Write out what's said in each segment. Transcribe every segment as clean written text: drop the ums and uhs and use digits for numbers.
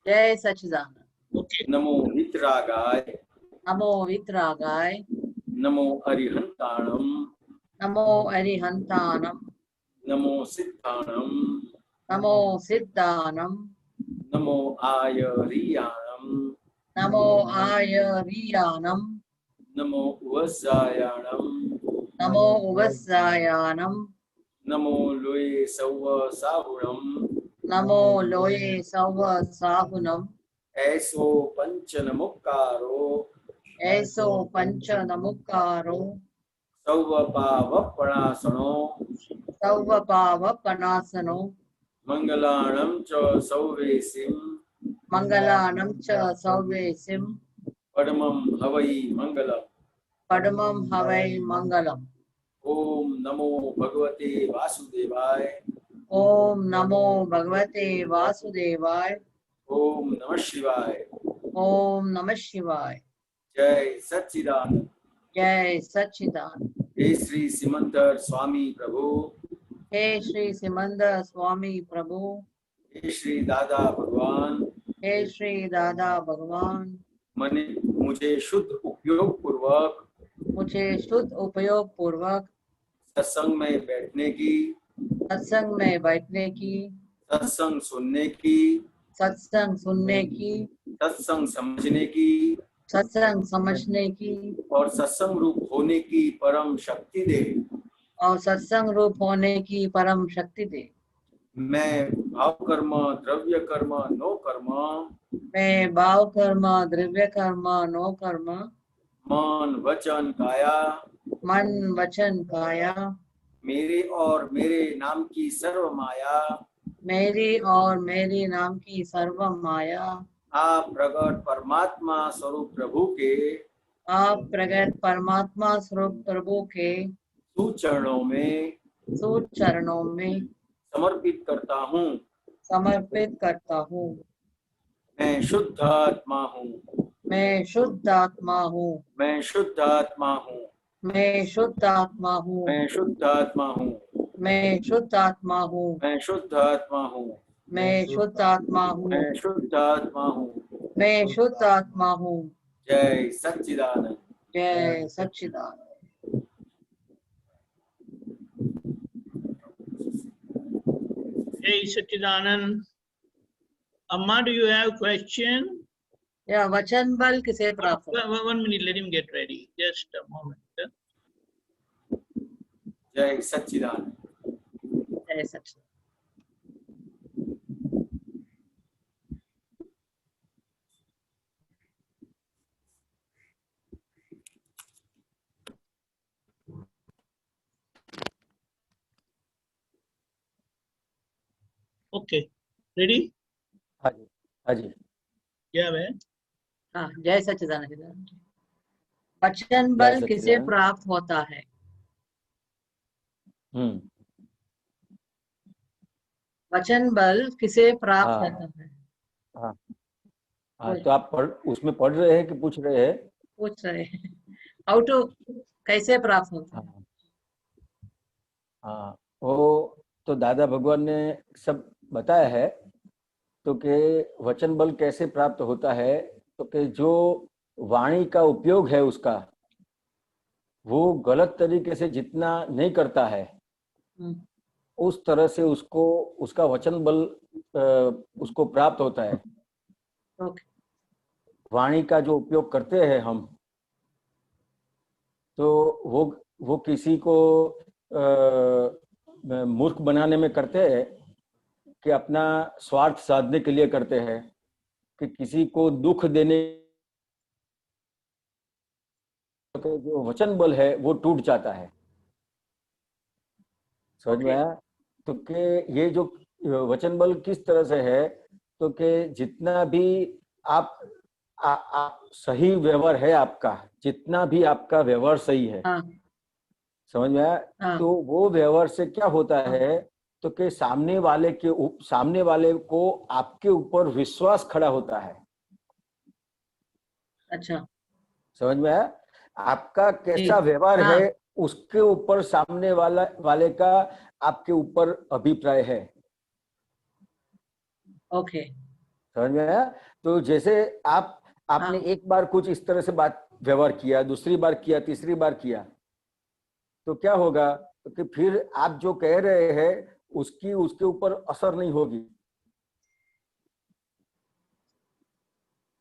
जय सच्चिदानंद। ओके। नमो वितरागाय, नमो वितरागाय, नमो अरिहंताणम, नमो अरिहंतानम, नमो सिद्धाणम, नमो सिद्धानम, नमो आयरियाणम, नमो आयरियानम, नमो उवस्सायाणम, नमो उवस्सायानम, नमो लोये सौव साहुणम, नमो लोये सव साहुनम, ऐसो पंचनमुक्कारो, ऐसो पंच नमुकारो, सौव पावपणासनो, सव पाव पनासनो, मंगलाणं च सौवेसिं, मंगलानम च सौवेसिम, परमं हवै मंगलम्। पद्मम हवै मंगलम। ओम नमो भगवते वासुदेवाय, ओम नमो भगवते वासुदेवाय, ओम नमः शिवाय। ओम नमः शिवाय। जय सच्चिदानंद। जय सच्चिदानंद। हे श्री सिमंदर स्वामी प्रभु, हे श्री सिमंदर स्वामी प्रभु, हे श्री दादा भगवान, हे श्री दादा भगवान, मुझे शुद्ध उपयोग पूर्वक मुझे शुद्ध उपयोग पूर्वक सत्संग में बैठने की, सत्संग में बैठने की, सत्संग सुनने की, सत्संग सुनने की, सत्संग समझने की सत्संग समझने की और सत्संग रूप होने की परम शक्ति दे। और सत्संग रूप होने की परम शक्ति दे। मैं भाव कर्म, द्रव्य कर्म, नो कर्म, मैं भाव कर्म, द्रव्य कर्म, नो कर्म, मन वचन काया, मन वचन काया, मेरे और मेरे नाम की सर्व माया, मेरी और मेरी नाम की सर्व माया, आप प्रगट परमात्मा स्वरूप प्रभु के आप प्रगट परमात्मा स्वरूप प्रभु के सुचरणों में सुचरणों में समर्पित करता हूँ। समर्पित करता हूँ। मैं शुद्ध आत्मा हूँ, मैं शुद्ध आत्मा हूँ, मैं शुद्ध आत्मा हूँ, मैं शुद्ध आत्मा हूँ, मैं शुद्ध आत्मा हूँ, मैं शुद्ध आत्मा हूँ, मैं शुद्ध आत्मा हूँ, मैं शुद्ध आत्मा हूँ, मैं शुद्ध आत्मा हूँ। मैं शुद्ध आत्मा हूँ। जय सच्चिदानंद। जय सच्चिदानंद। Hey Satchidanand, Amma, do you have question? यह वचन बल किसे प्राप्त होता है? 1 minute, let him get ready. Just a moment. जय सच्चिदानंद। जय सच्चिदानंद। Okay, ready? हाँ जी, हाँ जी। Yeah, man. हाँ, जय सच्चिदानंद। वचन जय बल किसे सच्चिदानंद। प्राप्त होता है? वचन बल किसे प्राप्त हाँ होता है? हाँ हाँ, तो आप उसमें पढ़ रहे हैं कि पूछ रहे हैं? पूछ रहे हैं हाउ टू, कैसे प्राप्त होता है? हाँ हाँ, वो तो दादा भगवान ने सब बताया है। तो कि वचन बल कैसे प्राप्त होता है, तो कि जो वाणी का उपयोग है उसका, वो गलत तरीके से जितना नहीं करता है उस तरह से उसको उसका वचन बल उसको प्राप्त होता है। ओके। वाणी का जो उपयोग करते हैं हम, तो वो किसी को मूर्ख बनाने में करते हैं कि अपना स्वार्थ साधने के लिए करते हैं, कि किसी को दुख देने, तो जो वचन बल है वो टूट जाता है। समझ में आया? तो कि ये जो वचन बल किस तरह से है, तो कि जितना भी आप सही व्यवहार है आपका, जितना भी आपका व्यवहार सही है, समझ में आया? तो वो व्यवहार से क्या होता है, तो कि सामने वाले को आपके ऊपर विश्वास खड़ा होता है। अच्छा, समझ में आया? आपका कैसा व्यवहार है उसके ऊपर सामने वाले का आपके ऊपर अभिप्राय है। ओके। समझ में आया? तो जैसे आपने हाँ। एक बार कुछ इस तरह से बात व्यवहार किया, दूसरी बार किया, तीसरी बार किया, तो क्या होगा कि फिर आप जो कह रहे हैं उसकी उसके ऊपर असर नहीं होगी।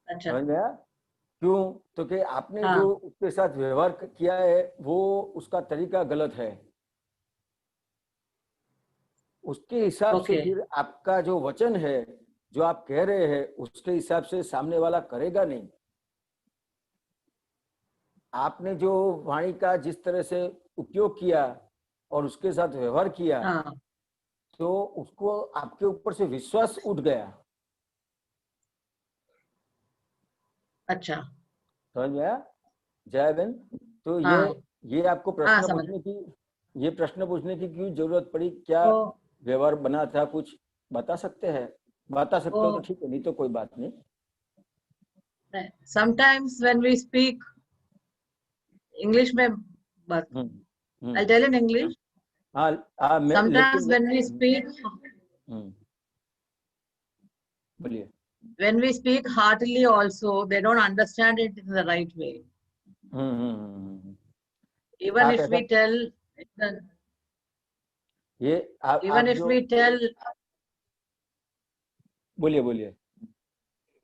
अच्छा। समझ में आया? क्यों? तो कि आपने हाँ। जो उसके साथ व्यवहार किया है वो उसका तरीका गलत है, उसके हिसाब से ओके। फिर आपका जो वचन है, जो आप कह रहे हैं, उसके हिसाब से सामने वाला करेगा नहीं। आपने जो वाणी का जिस तरह से उपयोग किया और उसके साथ व्यवहार किया, हाँ। तो उसको आपके ऊपर से विश्वास उठ गया। अच्छा। समझ में आया जया बहन? तो हाँ। ये आपको हाँ, समझ। प्रश्न पूछने की क्यों जरूरत पड़ी? क्या तो व्यवहार बना था? कुछ बता सकते हैं? बता सकते हो तो वो ठीक है, नहीं तो कोई बात नहीं। sometimes when we speak English में बात, हम्म I'll hmm tell in English. हाँ हाँ, मैं Sometimes लेकिन when we speak हम्म बोलिए। when we speak heartily also, they don't understand it in the right way. Even आप if ऐसा we tell, ये even आप if जो we tell, बोलिए बोलिए,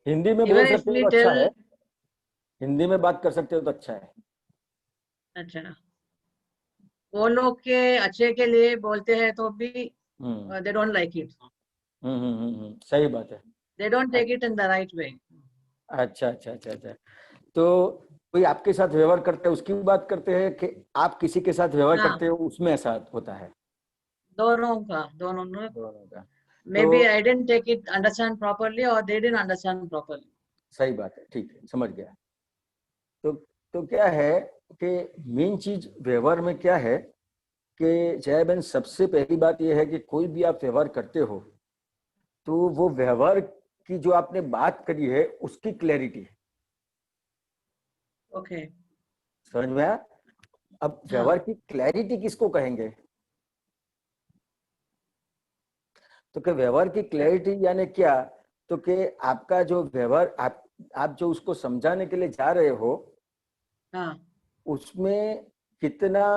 हिंदी में even बोल if सकते हो we तो अच्छा है, tell, हिंदी में बात कर सकते हो तो अच्छा है। अच्छा, वो लोग के अच्छे के लिए बोलते हैं तो भी हम्म they don't like it. सही बात है। They don't take it in the right way. अच्छा अच्छा अच्छा अच्छा। तो कोई आपके साथ व्यवहार करते हैं उसकी बात करते हैं कि आप किसी के साथ व्यवहार हाँ, करते हो उसमें ऐसा होता है? दोनों ने, दोनों का। maybe तो I didn't take it, understand properly, or they didn't understand properly. सही बात है, ठीक है, समझ गया। तो तो क्या है कि मेन चीज व्यवहार में क्या है कि जय बहन, सबसे पहली बात यह है कि कोई भी आप व्यवहार करते हो तो वो व्यवहार की जो आपने बात करी है उसकी क्लैरिटी है। Okay. समझ में आया? अब व्यवहार हाँ। की क्लैरिटी किसको कहेंगे? तो कि व्यवहार की क्लैरिटी यानी क्या? तो कि आपका जो व्यवहार आप जो उसको समझाने के लिए जा रहे हो हाँ। उसमें कितना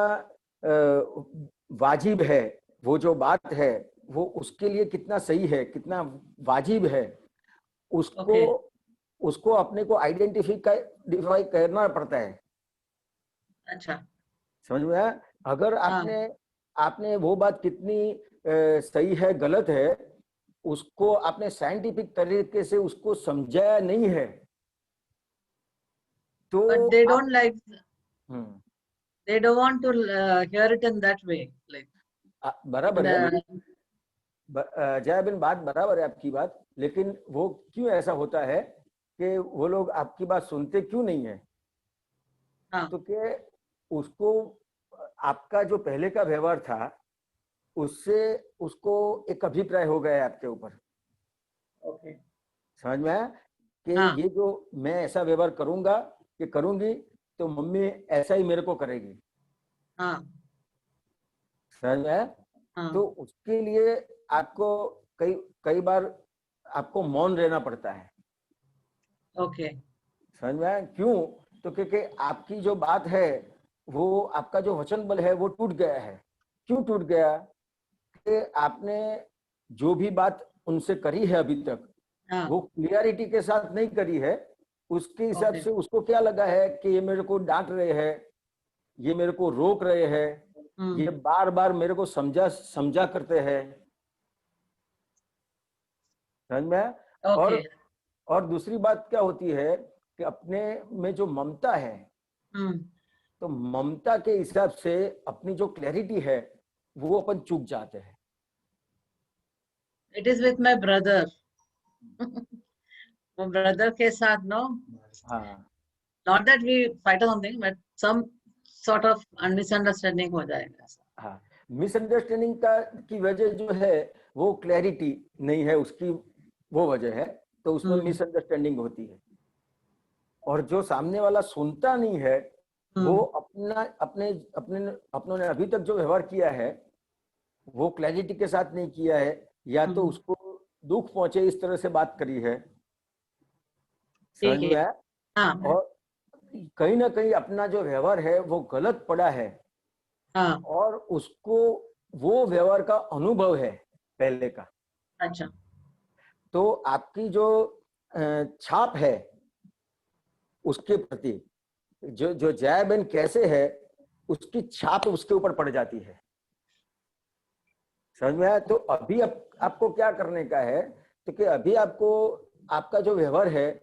वाजिब है, वो जो बात है वो उसके लिए कितना सही है, कितना वाजिब है, उसको Okay. उसको अपने को आइडेंटिफाई करना पड़ता है। अच्छा। समझ में आया? अगर हाँ। आपने आपने वो बात कितनी सही है गलत है उसको आपने साइंटिफिक तरीके से उसको समझाया नहीं है तो But they आप don't like, hmm, they don't want to hear it in that way. Like, in बराबर है, the, लेकिन जया बिन बात बराबर है आपकी बात, लेकिन वो क्यों ऐसा होता है कि वो लोग आपकी बात सुनते क्यों नहीं है? हाँ। तो कि उसको आपका जो पहले का व्यवहार था उससे उसको एक अभिप्राय हो गया है आपके ऊपर। Okay. समझ में आया कि हाँ। ये जो मैं ऐसा व्यवहार करूंगा कि करूंगी तो मम्मी ऐसा ही मेरे को करेगी। हाँ। समझ में आया? तो हाँ। उसके लिए आपको कई कई बार आपको मौन रहना पड़ता है। Okay. समझ में आया? क्यों? तो क्योंकि आपकी जो बात है वो आपका जो वचन बल है वो टूट गया है। क्यों टूट गया? कि आपने जो भी बात उनसे करी है अभी तक हाँ। वो क्लियरिटी के साथ नहीं करी है। उसके हिसाब Okay. से उसको क्या लगा है कि ये मेरे को डांट रहे हैं, ये मेरे को रोक रहे हैं, ये बार बार मेरे को समझा समझा करते हैं। समझ में आया? Okay. और दूसरी बात क्या होती है कि अपने में जो ममता है, तो ममता के हिसाब से अपनी जो क्लैरिटी है वो अपन चूक जाते हैं। It is with my brother. वो brother के साथ, no, हाँ not that we fight or something, but some sort of misunderstanding हो जाएगा। हाँ, मिसअंडरस्टैंडिंग का की वजह जो है वो क्लैरिटी नहीं है उसकी, वो वजह है, तो उसमें मिसअंडरस्टैंडिंग होती है। और जो सामने वाला सुनता नहीं है वो अपना अपने अपने अपनों ने अभी तक जो व्यवहार किया है वो क्लैरिटी के साथ नहीं किया है, या तो उसको दुख पहुंचे इस तरह से बात करी है, समझ ठीक में है। आया? हाँ और कहीं ना कहीं अपना जो व्यवहार है वो गलत पड़ा है हाँ। और उसको वो व्यवहार का अनुभव है पहले का, अच्छा। तो आपकी जो छाप है उसके प्रति, जो जो जया बहन कैसे है उसकी छाप उसके ऊपर पड़ जाती है। समझ में आया? तो अभी आपको क्या करने का है, तो कि अभी आपको आपका जो व्यवहार है,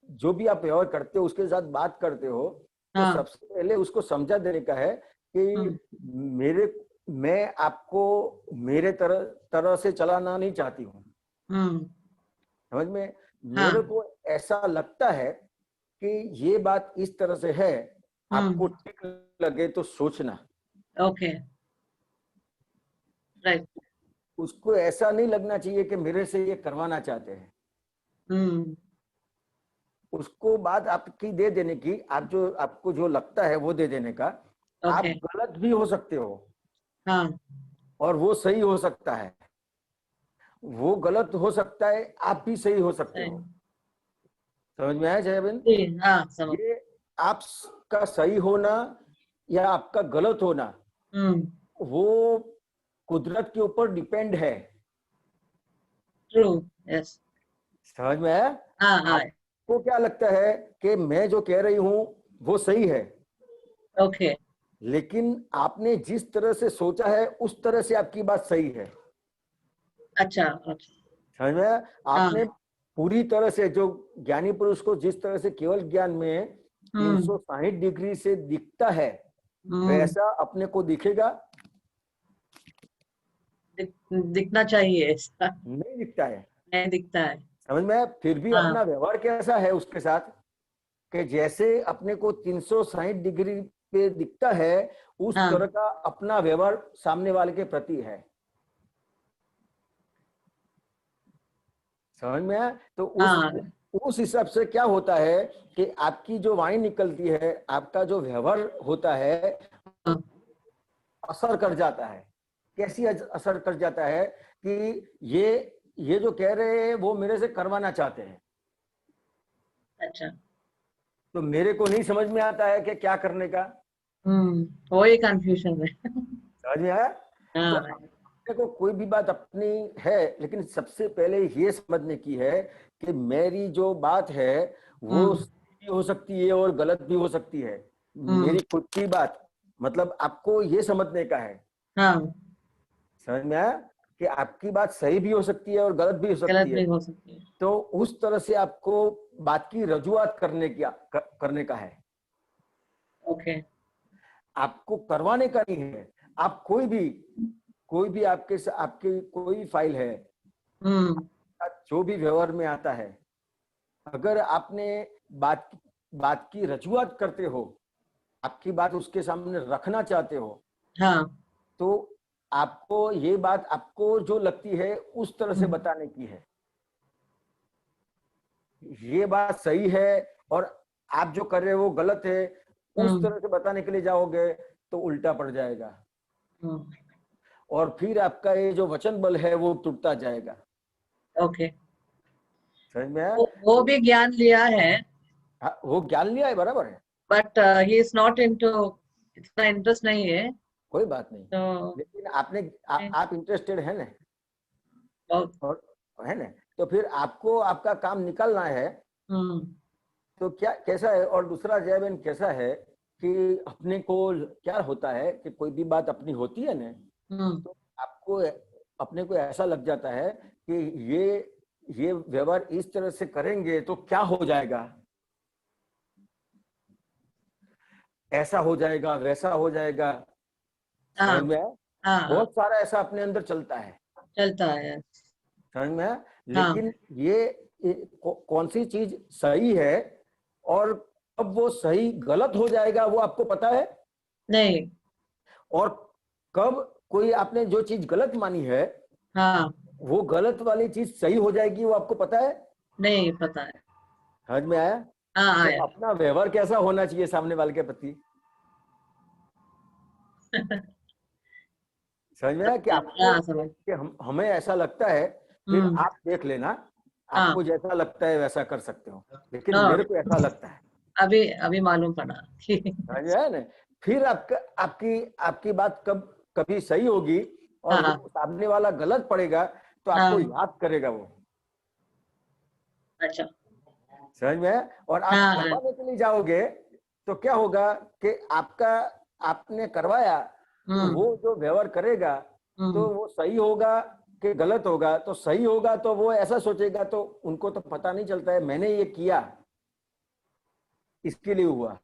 जो भी आप व्यवहार करते हो उसके साथ बात करते हो, तो हाँ। सबसे पहले उसको समझा देने का है हम्म। कि मैं आपको मेरे तरह से चलाना नहीं चाहती हूँ। हम्म। समझ में? हाँ। मेरे को ऐसा लगता है कि ये बात इस तरह से है, आपको ठीक लगे तो सोचना। ओके। राइट। उसको ऐसा नहीं लगना चाहिए कि मेरे से ये करवाना चाहते हैं। हम्म। उसको बात आपकी दे देने की, आपको जो लगता है वो दे देने का। आप ओके। गलत भी हो सकते हो हाँ। और वो सही हो सकता है, वो गलत हो सकता है, आप भी सही हो सकते सही। हो। समझ में आया जयबिन? जी, हाँ समझ। ये आपका सही होना या आपका गलत होना हम्म। वो कुदरत के ऊपर डिपेंड है। ट्रू। यस। समझ में आया? हाँ हाँ। आपको क्या लगता है कि मैं जो कह रही हूं वो सही है, ओके। लेकिन आपने जिस तरह से सोचा है उस तरह से आपकी बात सही है। अच्छा अच्छा। समझ में आया? हाँ। आपने पूरी तरह से, जो ज्ञानी पुरुष को जिस तरह से केवल ज्ञान में हम्म। 360 डिग्री से दिखता है हम्म। वैसा अपने को दिखेगा? दिखना चाहिए ऐसा। नहीं दिखता है। नहीं दिखता है। समझ में आया? फिर भी हाँ। अपना व्यवहार कैसा है उसके साथ, कि जैसे अपने को 360 डिग्री पे दिखता है उस हाँ तरह का अपना व्यवहार सामने वाले के प्रति है। समझ में आया? तो हाँ। उस हिसाब से क्या होता है कि आपकी जो वाणी निकलती है, आपका जो व्यवहार होता है, हाँ। असर कर जाता है। कैसी असर कर जाता है कि ये जो कह रहे हैं वो मेरे से करवाना चाहते हैं, अच्छा। तो मेरे को नहीं समझ में आता है कि क्या करने का। वही कंफ्यूजन है। समझ में आया? तो हाँ। अपने को कोई भी बात अपनी है, लेकिन सबसे पहले ये समझने की है कि मेरी जो बात है वो हम्म। सही भी हो सकती है और गलत भी हो सकती है। हम्म। मेरी खुद की बात, मतलब आपको ये समझने का है। हाँ। समझ में आया? कि आपकी बात सही भी हो सकती है और गलत भी हो गलत सकती है। भी हो सकती है। तो उस तरह से आपको बात की रजूआत करने का है। ओके। आपको करवाने का नहीं है। आप कोई भी आपकी कोई फाइल है, हम्म। जो भी व्यवहार में आता है, अगर आपने बात बात की रजूआत करते हो, आपकी बात उसके सामने रखना चाहते हो, हाँ। तो आपको ये बात आपको जो लगती है उस तरह से बताने की है। ये बात सही है और आप जो कर रहे हो वो गलत है, उस हम्म। तरह से बताने के लिए जाओगे तो उल्टा पड़ जाएगा हम्म। और फिर आपका ये जो वचन बल है वो टूटता जाएगा। ओके। समझ में आया? वो भी ज्ञान लिया है, हाँ, वो ज्ञान लिया है, बराबर है, but he is not into, इतना इंटरेस्ट नहीं है। कोई बात नहीं। तो लेकिन आप इंटरेस्टेड है ना, बहुत। और है ना, तो फिर आपको आपका काम निकालना है। हम्म। तो क्या कैसा है, और दूसरा जय बहन कैसा है कि अपने को क्या होता है कि कोई भी बात अपनी होती है ना, हम्म। तो आपको अपने को ऐसा लग जाता है कि ये व्यवहार इस तरह से करेंगे तो क्या हो जाएगा, ऐसा हो जाएगा वैसा हो जाएगा। हाँ समझ में आया? हाँ हाँ। बहुत सारा ऐसा अपने अंदर चलता है। चलता है। समझ में आया? हाँ। लेकिन कौन सी चीज सही है और कब वो सही गलत हो जाएगा वो आपको पता है? नहीं। और कब कोई आपने जो चीज गलत मानी है हाँ। वो गलत वाली चीज सही हो जाएगी वो आपको पता है? नहीं पता है। समझ में आया? हाँ तो आया। अपना व्यवहार कैसा होना चाहिए सामने वाले के प्रति? समझ में आया कि आपको हाँ समझ। कि हमें ऐसा लगता है, फिर हम्म। आप देख लेना आपको जैसा लगता है वैसा कर सकते हो, लेकिन हाँ। मेरे को ऐसा लगता है, अभी अभी मालूम पड़ा कि समझ में आया ना? फिर आपकी आपकी बात कभी सही होगी और हाँ। वो सामने वाला गलत पड़ेगा तो आपको हाँ। याद करेगा वो, अच्छा। समझ में आया? और आप हाँ। करवाने के लिए जाओगे तो क्या होगा कि आपने करवाया तो वो जो व्यवहार करेगा तो वो सही होगा कि गलत होगा, तो सही होगा तो वो ऐसा सोचेगा, तो उनको तो पता नहीं चलता है मैंने ये किया इसके लिए हुआ,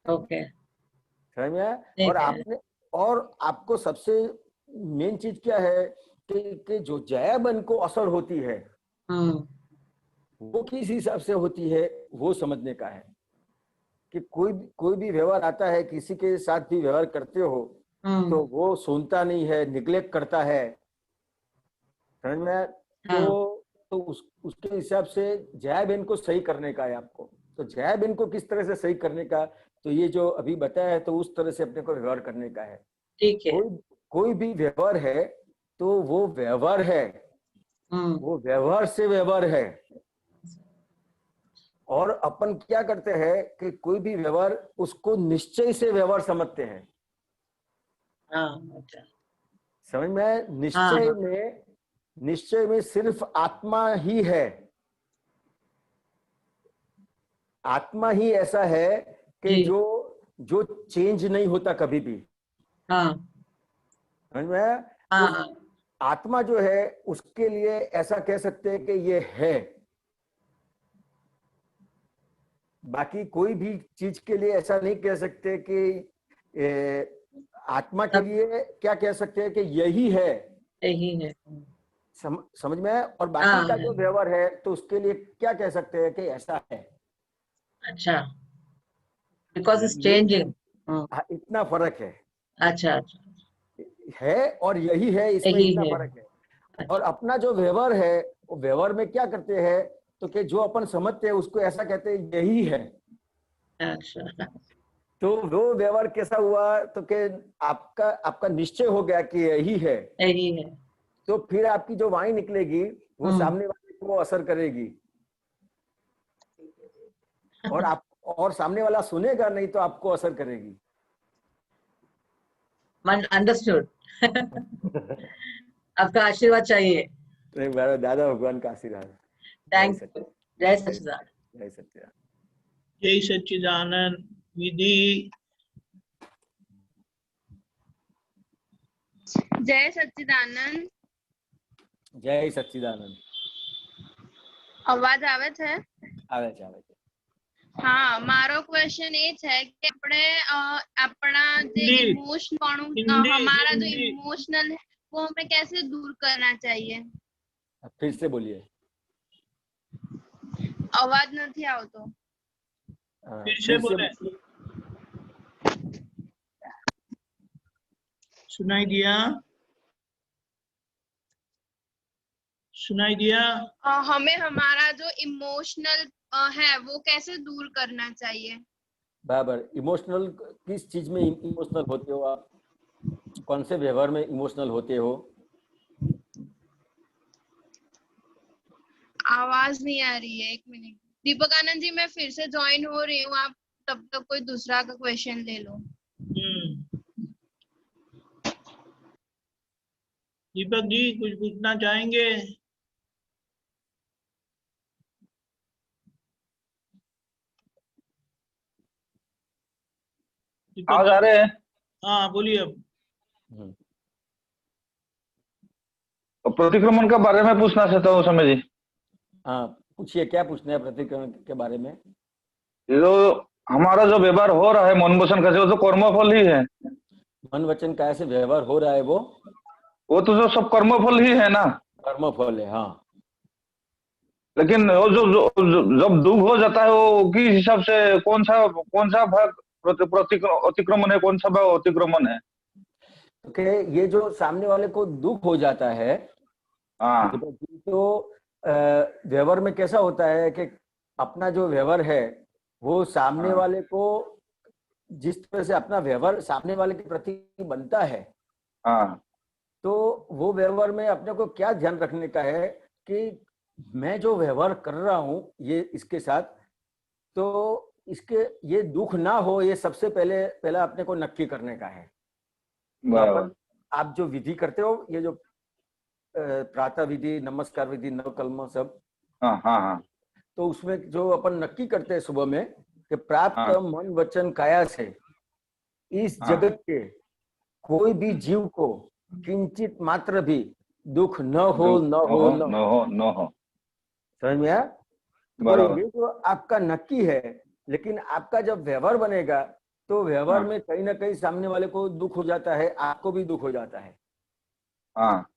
ओके। समझ में आया? ठीक है। और आपको सबसे मेन चीज क्या है कि जो जयाबन को असर होती है वो किस हिसाब से होती है वो समझने का है, कि कोई भी व्यवहार आता है, किसी के साथ भी व्यवहार करते हो तो वो सुनता नहीं है, निग्लेक्ट करता है, समझ में आया? तो उसके हिसाब से जया बहन को सही करने का है आपको। तो जया बहन को किस तरह से सही करने का, तो ये जो अभी बताया है तो उस तरह से अपने को व्यवहार करने का है। ठीक है। कोई भी व्यवहार है तो वो व्यवहार है, वो व्यवहार से व्यवहार है। और अपन क्या करते हैं कि कोई भी व्यवहार उसको निश्चय से व्यवहार समझते हैं। अच्छा। समझ में आया? निश्चय में सिर्फ आत्मा ही है, आत्मा ही ऐसा है कि जी। जो चेंज नहीं होता कभी भी। समझ में आया? तो आत्मा जो है उसके लिए ऐसा कह सकते हैं कि ये है, बाकी कोई भी चीज के लिए ऐसा नहीं कह सकते कि आत्मा के लिए क्या कह सकते हैं कि यही है, यही है। समझ में आया? और बाकी का जो व्यवहार है तो उसके लिए क्या कह सकते हैं कि ऐसा है। अच्छा, बिकॉज इट्स चेंजिंग। इतना फर्क है। अच्छा अच्छा। है और यही है, इसमें यही इतना है। फर्क है। और अपना जो व्यवहार है वो व्यवहार में क्या करते हैं तो कि जो अपन समझते हैं उसको ऐसा कहते हैं यही है। अच्छा। तो वो व्यवहार कैसा हुआ तो कि आपका निश्चय हो गया कि यही है, यही है। तो फिर आपकी जो वाणी निकलेगी वो सामने वाले को असर करेगी। और सामने वाला सुनेगा नहीं तो आपको असर करेगी। मन अंडरस्टूड। आपका आशीर्वाद चाहिए। तो मेरा दादा भगवान का आशीर्वाद। थैंक्स। जय सच्चिदानंद। जय सच्चिदानंद। जय सच्चिदानंद। विधि। जय सच्चिदानंद। जय सच्चिदानंद। અવાજ આવે છે? આવે છે, આવે છે। હા, મારો ક્વેશ્ચન એ છે કે આપણે આપણા જે ઇમોશન हमारा जो इमोशनल है वो हमें कैसे दूर करना चाहिए? फिर से बोलिए। અવાજ નથી આવતો। फिर से बोले। सुनाई दिया? सुनाई दिया? हमें हमारा जो इमोशनल है वो कैसे दूर करना चाहिए? बराबर। इमोशनल किस चीज में इमोशनल होते हो आप? कौन से व्यवहार में इमोशनल होते हो? आवाज नहीं आ रही है, एक मिनट। दीपक आनंद जी, मैं फिर से ज्वाइन हो रही हूँ, आप तब तक कोई दूसरा का क्वेश्चन ले लो। दीपक जी कुछ पूछना चाहेंगे? आवाज आ रहे हैं? हाँ बोलिए। अब प्रतिक्रमण के बारे में पूछना चाहता हूँ समय जी। हाँ पूछिए, क्या पूछना है प्रतिक्रमण के बारे में? ये जो हमारा जो व्यवहार हो रहा है मन वचन का, जो कर्मफल ही है। मन वचन का ऐसे व्यवहार हो रहा है वो तो जो सब कर्मफल ही है ना। कर्मफल है, हाँ। लेकिन वो जब दुख हो जाता है वो किस हिसाब से कौन सा भाग अतिक्रमण है, कौन सा भाग अतिक्रमण है? तो ये जो सामने वाले को दुख हो जाता है, हाँ, तो व्यवहार में कैसा होता है कि अपना जो व्यवहार है वो सामने वाले को जिस तरह से अपना व्यवहार सामने वाले के प्रति बनता है, हाँ, तो वो व्यवहार में अपने को क्या ध्यान रखने का है कि मैं जो व्यवहार कर रहा हूं ये इसके साथ, तो इसके ये दुख ना हो, ये सबसे पहला अपने को नक्की करने का है। तो बराबर। आप जो विधि करते हो, ये जो प्रातः विधि, नमस्कार विधि, नवकल्म सब, हाँ हाँ हाँ तो उसमें जो अपन नक्की करते हैं सुबह में कि प्राप्त हाँ। मन वचन काया से इस हाँ। जगत के कोई भी जीव को किंचित मात्र भी दुख न हो, न हो, न हो। न हो। समझ में आया? बराबर। तो ये जो आपका नक्की है, लेकिन आपका जब व्यवहार बनेगा तो व्यवहार हाँ। में कहीं ना कहीं सामने वाले को दुख हो जाता है, आपको भी दुख हो जाता है। हाँ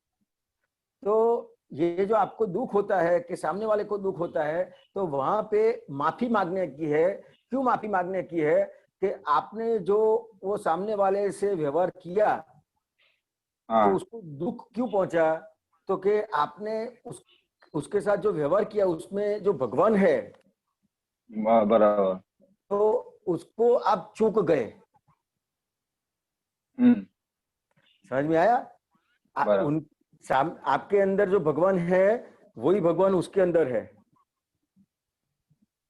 तो ये जो आपको दुख होता है कि सामने वाले को दुख होता है, तो वहां पे माफी मांगने की है। क्यों माफी मांगने की है? कि आपने जो वो सामने वाले से व्यवहार किया, तो हाँ उसको दुख क्यों पहुंचा? तो कि आपने उसके साथ जो व्यवहार किया उसमें जो भगवान है, बराबर। तो उसको आप चूक गए। समझ में आया? बराबर। आपके अंदर जो भगवान है वही भगवान उसके अंदर है।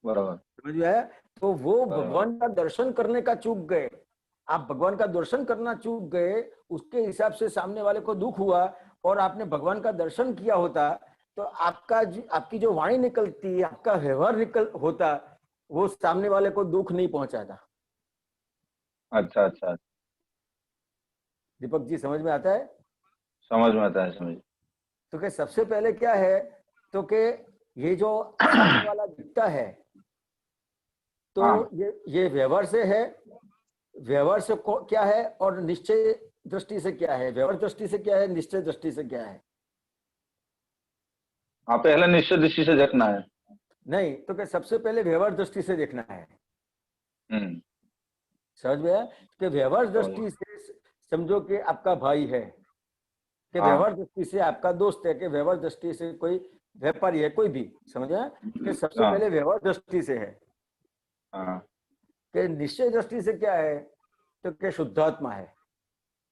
बराबर। समझ में आया? तो वो बराबर। भगवान का दर्शन करने का चूक गए। आप भगवान का दर्शन करना चूक गए, उसके हिसाब से सामने वाले को दुख हुआ। और आपने भगवान का दर्शन किया होता तो आपकी जो वाणी निकलती, आपका व्यवहार होता, वो सामने वाले को दुख नहीं पहुंचाता। अच्छा अच्छा। दीपक जी, समझ में आता है? समझ में आता है, समझ। तो कि सबसे पहले क्या है, तो कि ये जो सामने वाला दिखता है, तो हाँ। ये व्यवहार से है। व्यवहार से क्या है और निश्चय दृष्टि से क्या है? व्यवहार दृष्टि से क्या है, निश्चय दृष्टि से क्या है? हाँ, पहले निश्चय दृष्टि से देखना है। नहीं, तो क्या सबसे पहले व्यवहार दृष्टि से देखना है। समझ में आया? कि व्यवहार दृष्टि से समझो कि आपका भाई है, कि हाँ। व्यवहार दृष्टि से आपका दोस्त है, कि व्यवहार दृष्टि से कोई व्यापारी है, कोई भी। समझ आया? कि सबसे हाँ। पहले व्यवहार दृष्टि से है। हाँ कि निश्चय दृष्टि से क्या है, तो कि शुद्धात्मा है।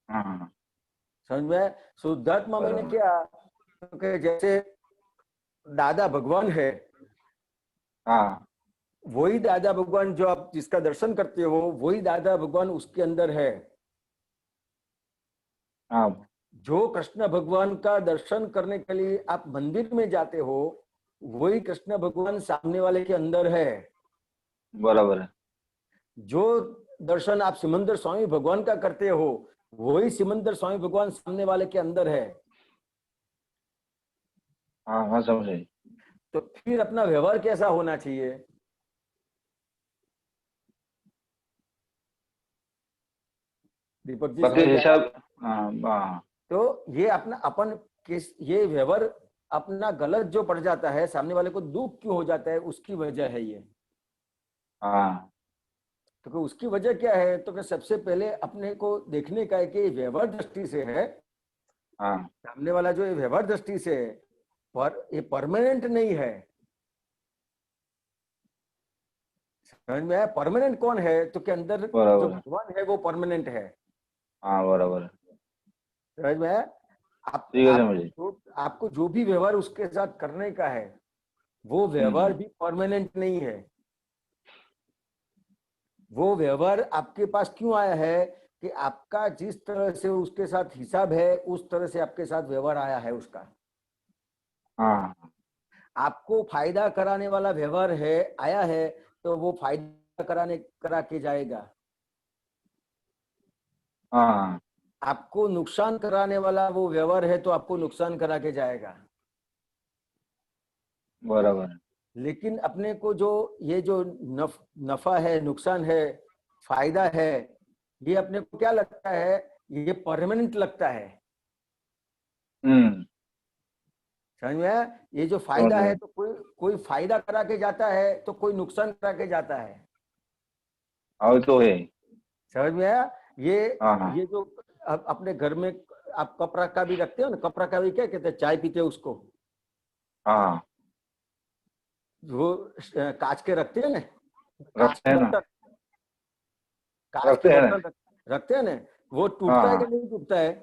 हाँ। समझ में आया? शुद्धात्मा मैंने क्या, तो कि जैसे दादा भगवान है, हाँ। वही दादा भगवान जो आप जिसका दर्शन करते हो, वही दादा भगवान उसके अंदर है। हाँ। जो कृष्ण भगवान का दर्शन करने के लिए आप मंदिर में जाते हो, वही कृष्ण भगवान सामने वाले के अंदर है। बराबर है। जो दर्शन आप सिमंदर स्वामी भगवान का करते हो, वही सिमंदर स्वामी भगवान सामने वाले के अंदर है। हाँ हाँ, समझे। तो फिर अपना व्यवहार कैसा होना चाहिए? दीपक जी, बाकी समझ आया? हिसाब। हाँ हाँ। तो ये अपना अपन ये व्यवहार अपना गलत जो पड़ जाता है, सामने वाले को दुख क्यों हो जाता है, उसकी वजह है ये। हाँ। तो उसकी वजह क्या है, तो कि सबसे पहले अपने को देखने का है कि व्यवहार दृष्टि से है। हाँ। सामने वाला जो व्यवहार दृष्टि से है, पर ये परमानेंट नहीं है। समझ में आया? परमानेंट कौन है, तो के अंदर जो भगवान है वो परमानेंट है। हाँ बराबर। समझ में आया? आपको जो भी व्यवहार उसके साथ करने का है, वो व्यवहार भी परमानेंट नहीं है। वो व्यवहार आपके पास क्यों आया है कि आपका जिस तरह से उसके साथ हिसाब है, उस तरह से आपके साथ व्यवहार आया है उसका। हाँ। आपको फायदा कराने वाला व्यवहार है, आया है, तो वो फायदा करा के जाएगा। हाँ। आपको नुकसान कराने वाला वो व्यवहार है, तो आपको नुकसान करा के जाएगा। बराबर। लेकिन अपने को जो ये जो नफा है, नुकसान है, फायदा है, ये अपने को क्या लगता है, ये परमानेंट लगता है। समझ में आया? ये जो फायदा है, तो कोई फायदा करा के जाता है, तो कोई नुकसान करा के जाता है। तो है। समझ में आया? हाँ। ये जो अपने घर में आप कपड़ा का भी रखते हो ना, कपड़ा का भी क्या कहते हैं, चाय पीते हो उसको। हाँ। वो कांच के रखते हैं ना, रखते हैं ना। कांच के बर्तन रखते हैं ना, वो टूटता है कि नहीं टूटता है?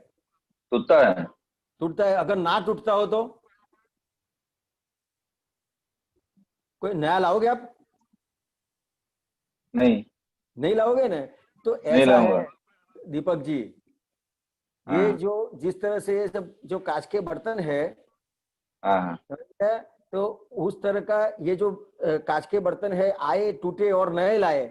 टूटता है। टूटता है। अगर ना टूटता हो तो कोई नया लाओगे आप? नहीं लाओगे ना? तो नहीं ऐसा लाऊंगा। है दीपक जी, ये हाँ जो जिस तरह से ये सब जो कांच के बर्तन है, हाँ हाँ समझ है? तो उस तरह का ये जो कांच के बर्तन है, आए टूटे और नए लाए,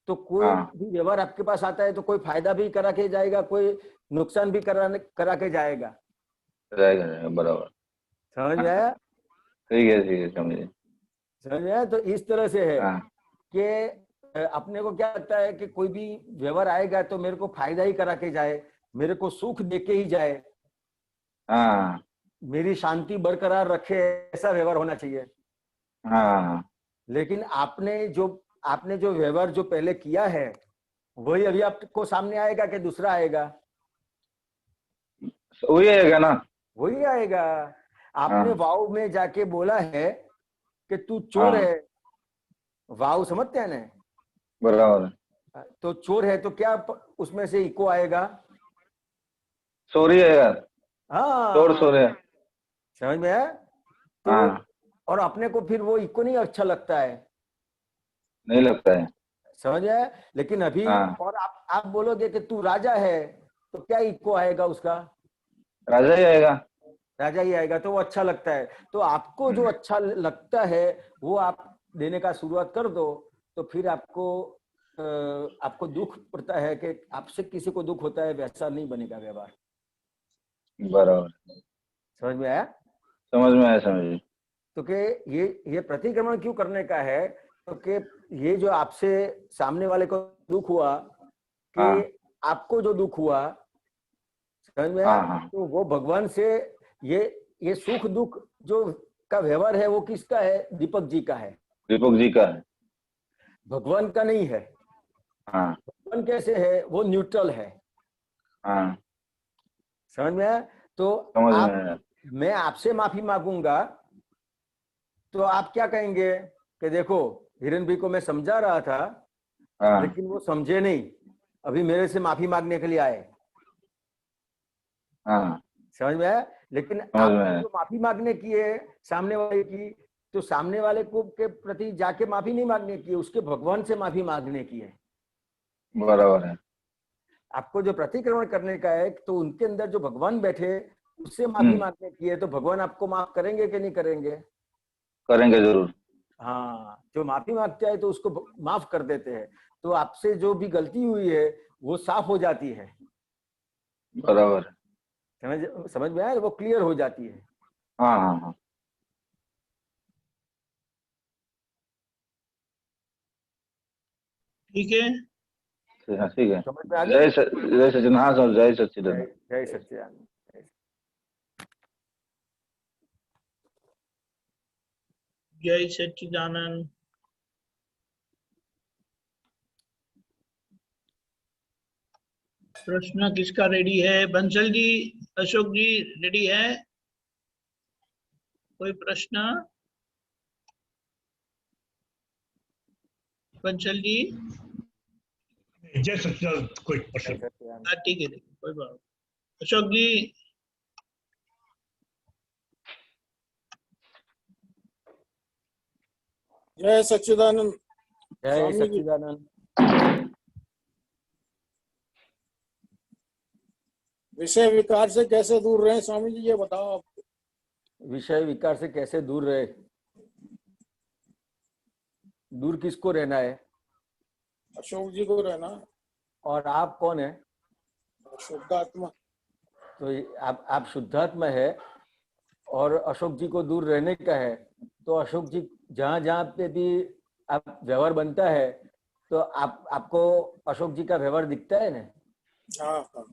तो कोई हाँ। भी व्यवहार आपके पास आता है तो कोई फायदा भी करा के जाएगा, कोई नुकसान भी करा के जाएगा। जाएगा जाएगा, बराबर। समझ में आया? ठीक है समझिए। समझ में आया? तो इस तरह से है हाँ कि अपने को क्या लगता है कि कोई भी व्यवहार आएगा तो मेरे को फायदा ही करा के जाए, मेरे को सुख दे के ही जाए, हाँ मेरी शांति बरकरार रखे, ऐसा व्यवहार होना चाहिए। हाँ लेकिन आपने जो व्यवहार जो पहले किया है वही अभी आपको सामने आएगा कि दूसरा आएगा? वही आएगा ना। वही आएगा। आपने हाँ। वाव में जाके बोला है कि तू चोर हाँ। है, वाव समझते हैं ना? बराबर। तो चोर है तो क्या उसमें से इको आएगा? सॉरी आएगा। चोर हाँ, सॉरी। समझ में आया? तो हाँ और अपने को फिर वो इको नहीं अच्छा लगता है, नहीं लगता है। समझ आया? लेकिन अभी हाँ। और आप बोलोगे कि तू राजा है तो क्या इको आएगा उसका? राजा ही आएगा। राजा ही आएगा, तो वो अच्छा लगता है। तो आपको जो अच्छा लगता है वो आप देने का शुरुआत कर दो, तो फिर आपको दुख पड़ता है कि आपसे किसी को दुख होता है, वैसा नहीं बनेगा व्यवहार। बराबर। समझ में आया? समझ में आया समझिए। तो कि ये प्रतिक्रमण क्यों करने का है? तो कि ये जो आपसे सामने वाले को दुख हुआ कि हाँ आपको जो दुख हुआ, समझ में आया? हाँ हाँ तो वो भगवान से ये सुख दुख जो का व्यवहार है वो किसका है? दीपक जी का है, दीपक जी का है। भगवान का नहीं है। हाँ भगवान कैसे है? वो न्यूट्रल है। हाँ समझ में आया? तो समझ में आया। मैं आपसे माफी मांगूंगा तो आप क्या कहेंगे कि देखो हिरन भी को मैं समझा रहा था हाँ लेकिन वो समझे नहीं, अभी मेरे से माफी मांगने के लिए आए। हाँ समझ में आया? लेकिन समझ में आपने आया। जो माफी मांगने की है सामने वाले की, तो सामने वाले को के प्रति जाके माफी नहीं मांगने की है, उसके भगवान से माफी मांगने की है। बराबर है। आपको जो प्रतिक्रमण करने का है तो उनके अंदर जो भगवान बैठे उससे माफी मांगने की है, तो भगवान आपको माफ करेंगे कि नहीं करेंगे? करेंगे जरूर। हाँ, जो माफी मांगता है तो उसको माफ कर देते हैं, तो आपसे जो भी गलती हुई है वो साफ हो जाती है। बराबर। समझ में आया? वो क्लियर हो जाती है। हाँ हाँ हाँ ठीक है। ठीक है। समझ में आ गया? जय सचिन। हाँ सर, जय सच्चिदानंद। जय सच्चिदानंद। जय सच्चिदानंद। प्रश्न किसका रेडी है? बंसल जी, अशोक जी रेडी है? कोई प्रश्न? बंसल जी? जय सच्चिदानंद। कोई प्रश्न? हाँ ठीक है, कोई बात। अशोक जी? जय सच्चिदानंद। जय सच्चिदानंद। विषय विकार से कैसे दूर रहे स्वामी जी, ये बताओ आप। विषय विकार से कैसे दूर रहे? दूर किसको रहना है? अशोक जी को रहना। और आप कौन है? शुद्धात्मा। तो आप शुद्धात्मा है और अशोक जी को दूर रहने का है, तो अशोक जी जहां जहां पे भी आप व्यवहार बनता है तो आपको अशोक जी का व्यवहार दिखता है ना? हाँ हाँ।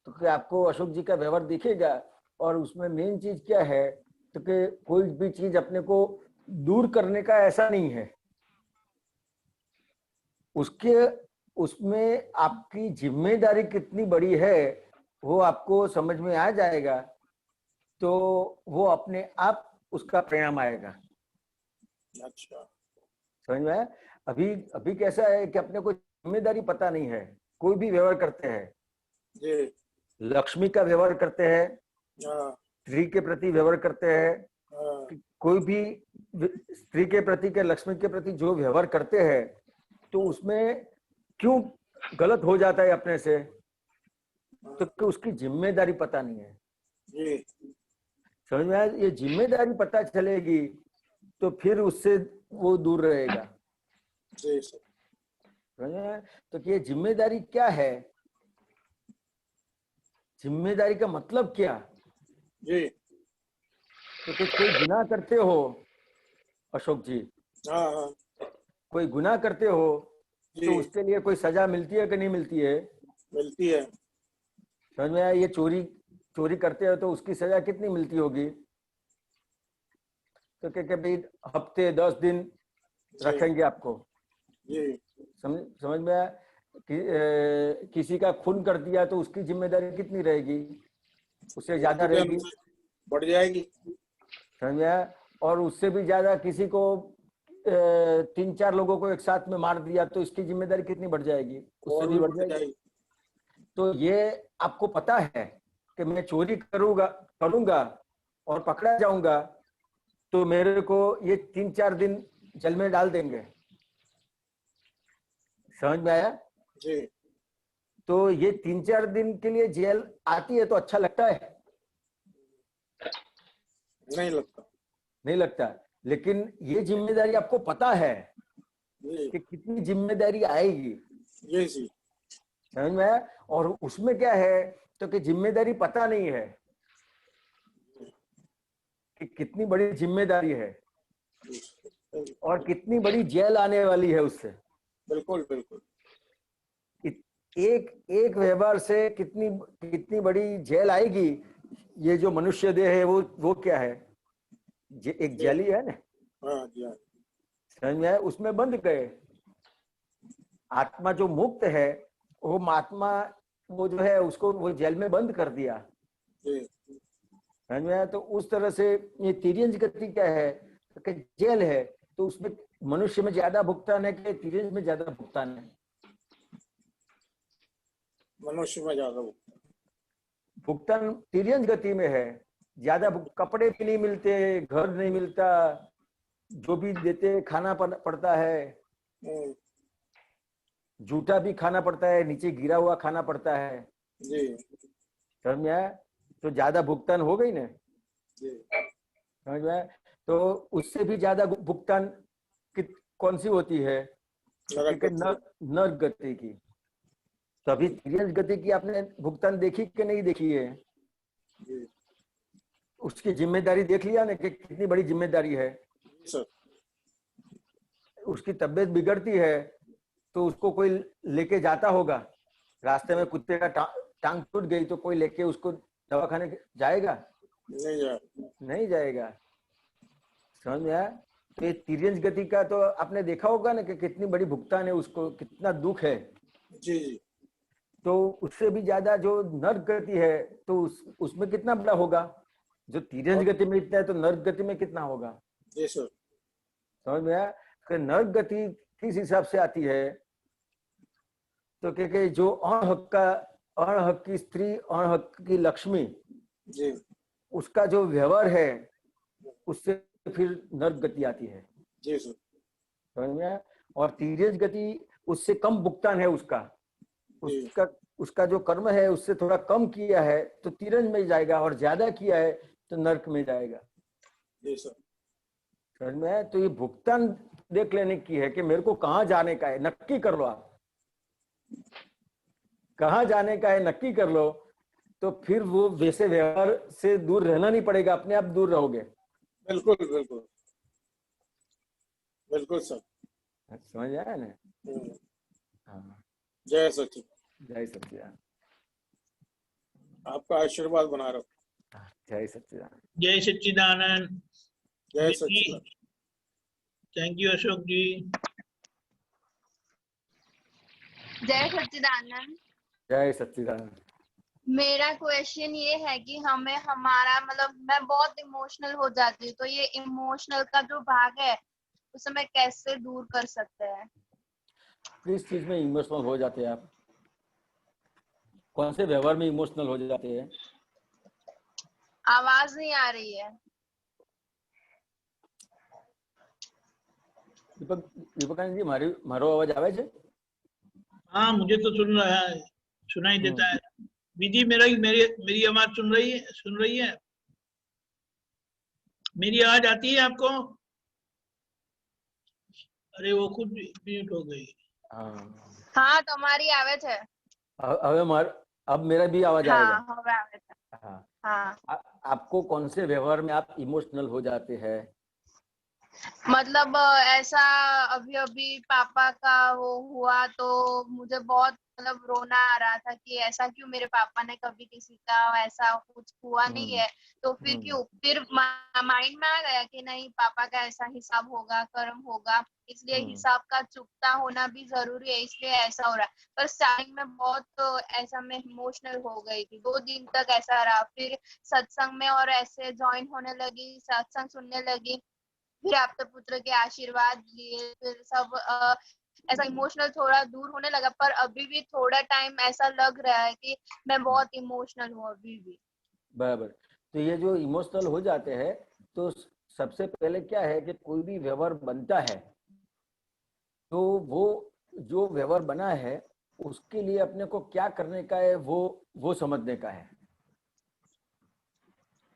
तो कि आपको अशोक जी का व्यवहार दिखेगा। और उसमें मेन चीज क्या है? तो कि कोई भी चीज अपने को दूर करने का ऐसा नहीं है, उसमें आपकी जिम्मेदारी कितनी बड़ी है वो आपको समझ में आ जाएगा, तो वो अपने आप उसका परिणाम आएगा। अच्छा। समझ में आया? अभी कैसा है कि अपने को जिम्मेदारी पता नहीं है, कोई भी व्यवहार करते हैं, जी। लक्ष्मी का व्यवहार करते हैं, हाँ स्त्री के प्रति व्यवहार करते हैं, हाँ कोई भी स्त्री के प्रति के लक्ष्मी के प्रति जो व्यवहार करते हैं तो उसमें क्यों गलत हो जाता है अपने से, तो कि उसकी जिम्मेदारी पता नहीं है। जी समझ में आया? ये जिम्मेदारी पता चलेगी तो फिर उससे वो दूर रहेगा। जी सर। समझ में आया? तो कि ये जिम्मेदारी क्या है, जिम्मेदारी का मतलब क्या? जी तो कि कोई गुनाह करते हो अशोक जी, हाँ हाँ कोई गुनाह करते हो जी तो उसके लिए कोई सजा मिलती है कि नहीं मिलती है? मिलती है। समझ में आया? ये चोरी करते हो तो उसकी सजा कितनी मिलती होगी? तो क्या भाई हफ्ते 10 दिन जी रखेंगे आपको। जी समझ में आया? किसी का खून कर दिया तो उसकी जिम्मेदारी कितनी रहेगी? उससे ज्यादा रहेगी। बढ़ जाएगी। समझ में आया? और उससे भी ज्यादा किसी को 3-4 लोगों को एक साथ में मार दिया तो इसकी जिम्मेदारी कितनी बढ़ जाएगी? उससे और भी भी बढ़ जाएगी। तो ये आपको पता है कि मैं चोरी करूंगा और पकड़ा जाऊंगा तो मेरे को ये 3-4 दिन जेल में डाल देंगे। समझ में आया? जी तो ये 3-4 दिन के लिए जेल आती है तो अच्छा लगता है? नहीं लगता। नहीं लगता। लेकिन ये जिम्मेदारी आपको पता है जी कि कितनी जिम्मेदारी आएगी। जी जी समझ में आया? और उसमें क्या है तो कि जिम्मेदारी पता नहीं है कि कितनी बड़ी जिम्मेदारी है और कितनी बड़ी जेल आने वाली है उससे। बिल्कुल बिल्कुल। एक व्यवहार से कितनी बड़ी जेल आएगी। ये जो मनुष्य देह है वो क्या है? एक जेल ही है ना। हाँ जी हाँ। समझ में आया? उसमें बंद गए। आत्मा जो मुक्त है वो आत्मा वो जो है उसको वो जेल में बंद कर दिया। जी समझ में आया? तो उस तरह से ये तिर्यंज गति क्या है कि जेल है तो उसमें मनुष्य में ज्यादा भुगतान है कि तिर्यंज में ज्यादा भुगतान है? मनुष्य में ज्यादा भुगतान तिर्यंज गति में है ज्यादा। कपड़े भी नहीं मिलते, घर नहीं मिलता, जो भी देते खाना पड़ता है, हम्म, जूठा भी खाना पड़ता है, नीचे गिरा हुआ खाना पड़ता है। जी समझ में आया? तो ज्यादा भुगतान हो गई ना। जी समझ में आया? तो उससे भी ज्यादा भुगतान कौन सी होती है? नर्क गति की। तो अभी तिर्यंज गति की आपने भुगतान देखी कि नहीं देखी है? जी उसकी जिम्मेदारी देख लिया ना कि कितनी बड़ी जिम्मेदारी है। सर। उसकी तबीयत बिगड़ती है तो उसको कोई लेके जाता होगा। रास्ते में कुत्ते का टांग टूट गई तो कोई लेके उसको दवाखाने जाएगा? नहीं जाएगा। समझ में आया? तो ये तिर्यंज गति का तो आपने देखा होगा ना कि कितनी बड़ी भुगतान है, उसको कितना दुख है। जी जी तो उससे भी ज्यादा जो नर्क गति है तो उसमें कितना बड़ा होगा? जो तिर्यंज गति में इतना है तो नर्क गति में कितना होगा? जी सर। समझ में आया? कि नर्क गति किस हिसाब से आती है तो कि जो अणहक की स्त्री, अणहक की लक्ष्मी, जी उसका जो व्यवहार है उससे फिर नर्क गति आती है। जी सर। समझ में आया? और तिर्यंज गति उससे कम भुगतान है उसका जो कर्म है उससे थोड़ा कम किया है तो तिर्यंज में जाएगा और ज्यादा किया है तो नर्क में जाएगा। जी सर। समझ में आया? तो ये भुगतान देख लेने की है कि मेरे को कहाँ जाने का है, नक्की कर लो आप। कहाँ जाने का है नक्की कर लो तो फिर वो वैसे व्यवहार से दूर रहना नहीं पड़ेगा, अपने आप दूर रहोगे। बिल्कुल बिल्कुल बिल्कुल सर। समझ आया ना? हाँ। जय सचिन। जय सच्चिदानंद। आपका आशीर्वाद बना रहो। जय सच्चिदानंद। जय सच्चिदानंद। जय सच्चिदानंद। थैंक यू अशोक जी। जय सच्चिदानंद। जय सच्चिदानंद। मेरा क्वेश्चन ये है कि हमें हमारा मतलब मैं बहुत इमोशनल हो जाती हूँ तो ये इमोशनल का जो भाग है उसे मैं कैसे दूर कर सकते हैं? किस चीज में इमोशनल हो जाते हैं आप? कौन से व्यवहार में इमोशनल हो जाते हैं? आवाज नहीं आ रही है। દીપકાનંદજી મારો અવાજ આવે છે? हाँ, मुझे तो सुनाई देता है। विधि मेरी आवाज सुन रही है? मेरी आवाज आती है आपको? अरे वो खुद म्यूट हो गई। हाँ, तुम्हारी आवे छे। अब मेरा भी आवाज आएगा। हाँ, હવે આવે છે। हाँ। आपको कौन से व्यवहार में आप इमोशनल हो जाते हैं? मतलब ऐसा अभी पापा का वो हुआ तो मुझे बहुत मतलब रोना आ रहा था कि ऐसा क्यों मेरे पापा ने कभी किसी का ऐसा कुछ हुआ नहीं है। तो फिर माइंड में आ गया कि नहीं, पापा का ऐसा हिसाब होगा, कर्म होगा, इसलिए हिसाब का चुकता होना भी जरूरी है, इसलिए ऐसा हो रहा है। पर स्टार्टिंग में बहुत ऐसा मैं इमोशनल हो गई थी, 2 दिन तक ऐसा रहा। फिर सत्संग में और ऐसे ज्वाइन होने लगी, सत्संग सुनने लगी, फिर आपके पुत्र के आशीर्वाद लिए, फिर सब ऐसा इमोशनल थोड़ा दूर होने लगा। पर अभी भी थोड़ा टाइम ऐसा लग रहा है कि मैं बहुत इमोशनल हूँ अभी भी। बराबर। तो ये जो इमोशनल हो जाते हैं, तो सबसे पहले क्या है कि कोई भी व्यवहार बनता है तो वो जो व्यवहार बना है उसके लिए अपने को क्या करने का है वो समझने का है।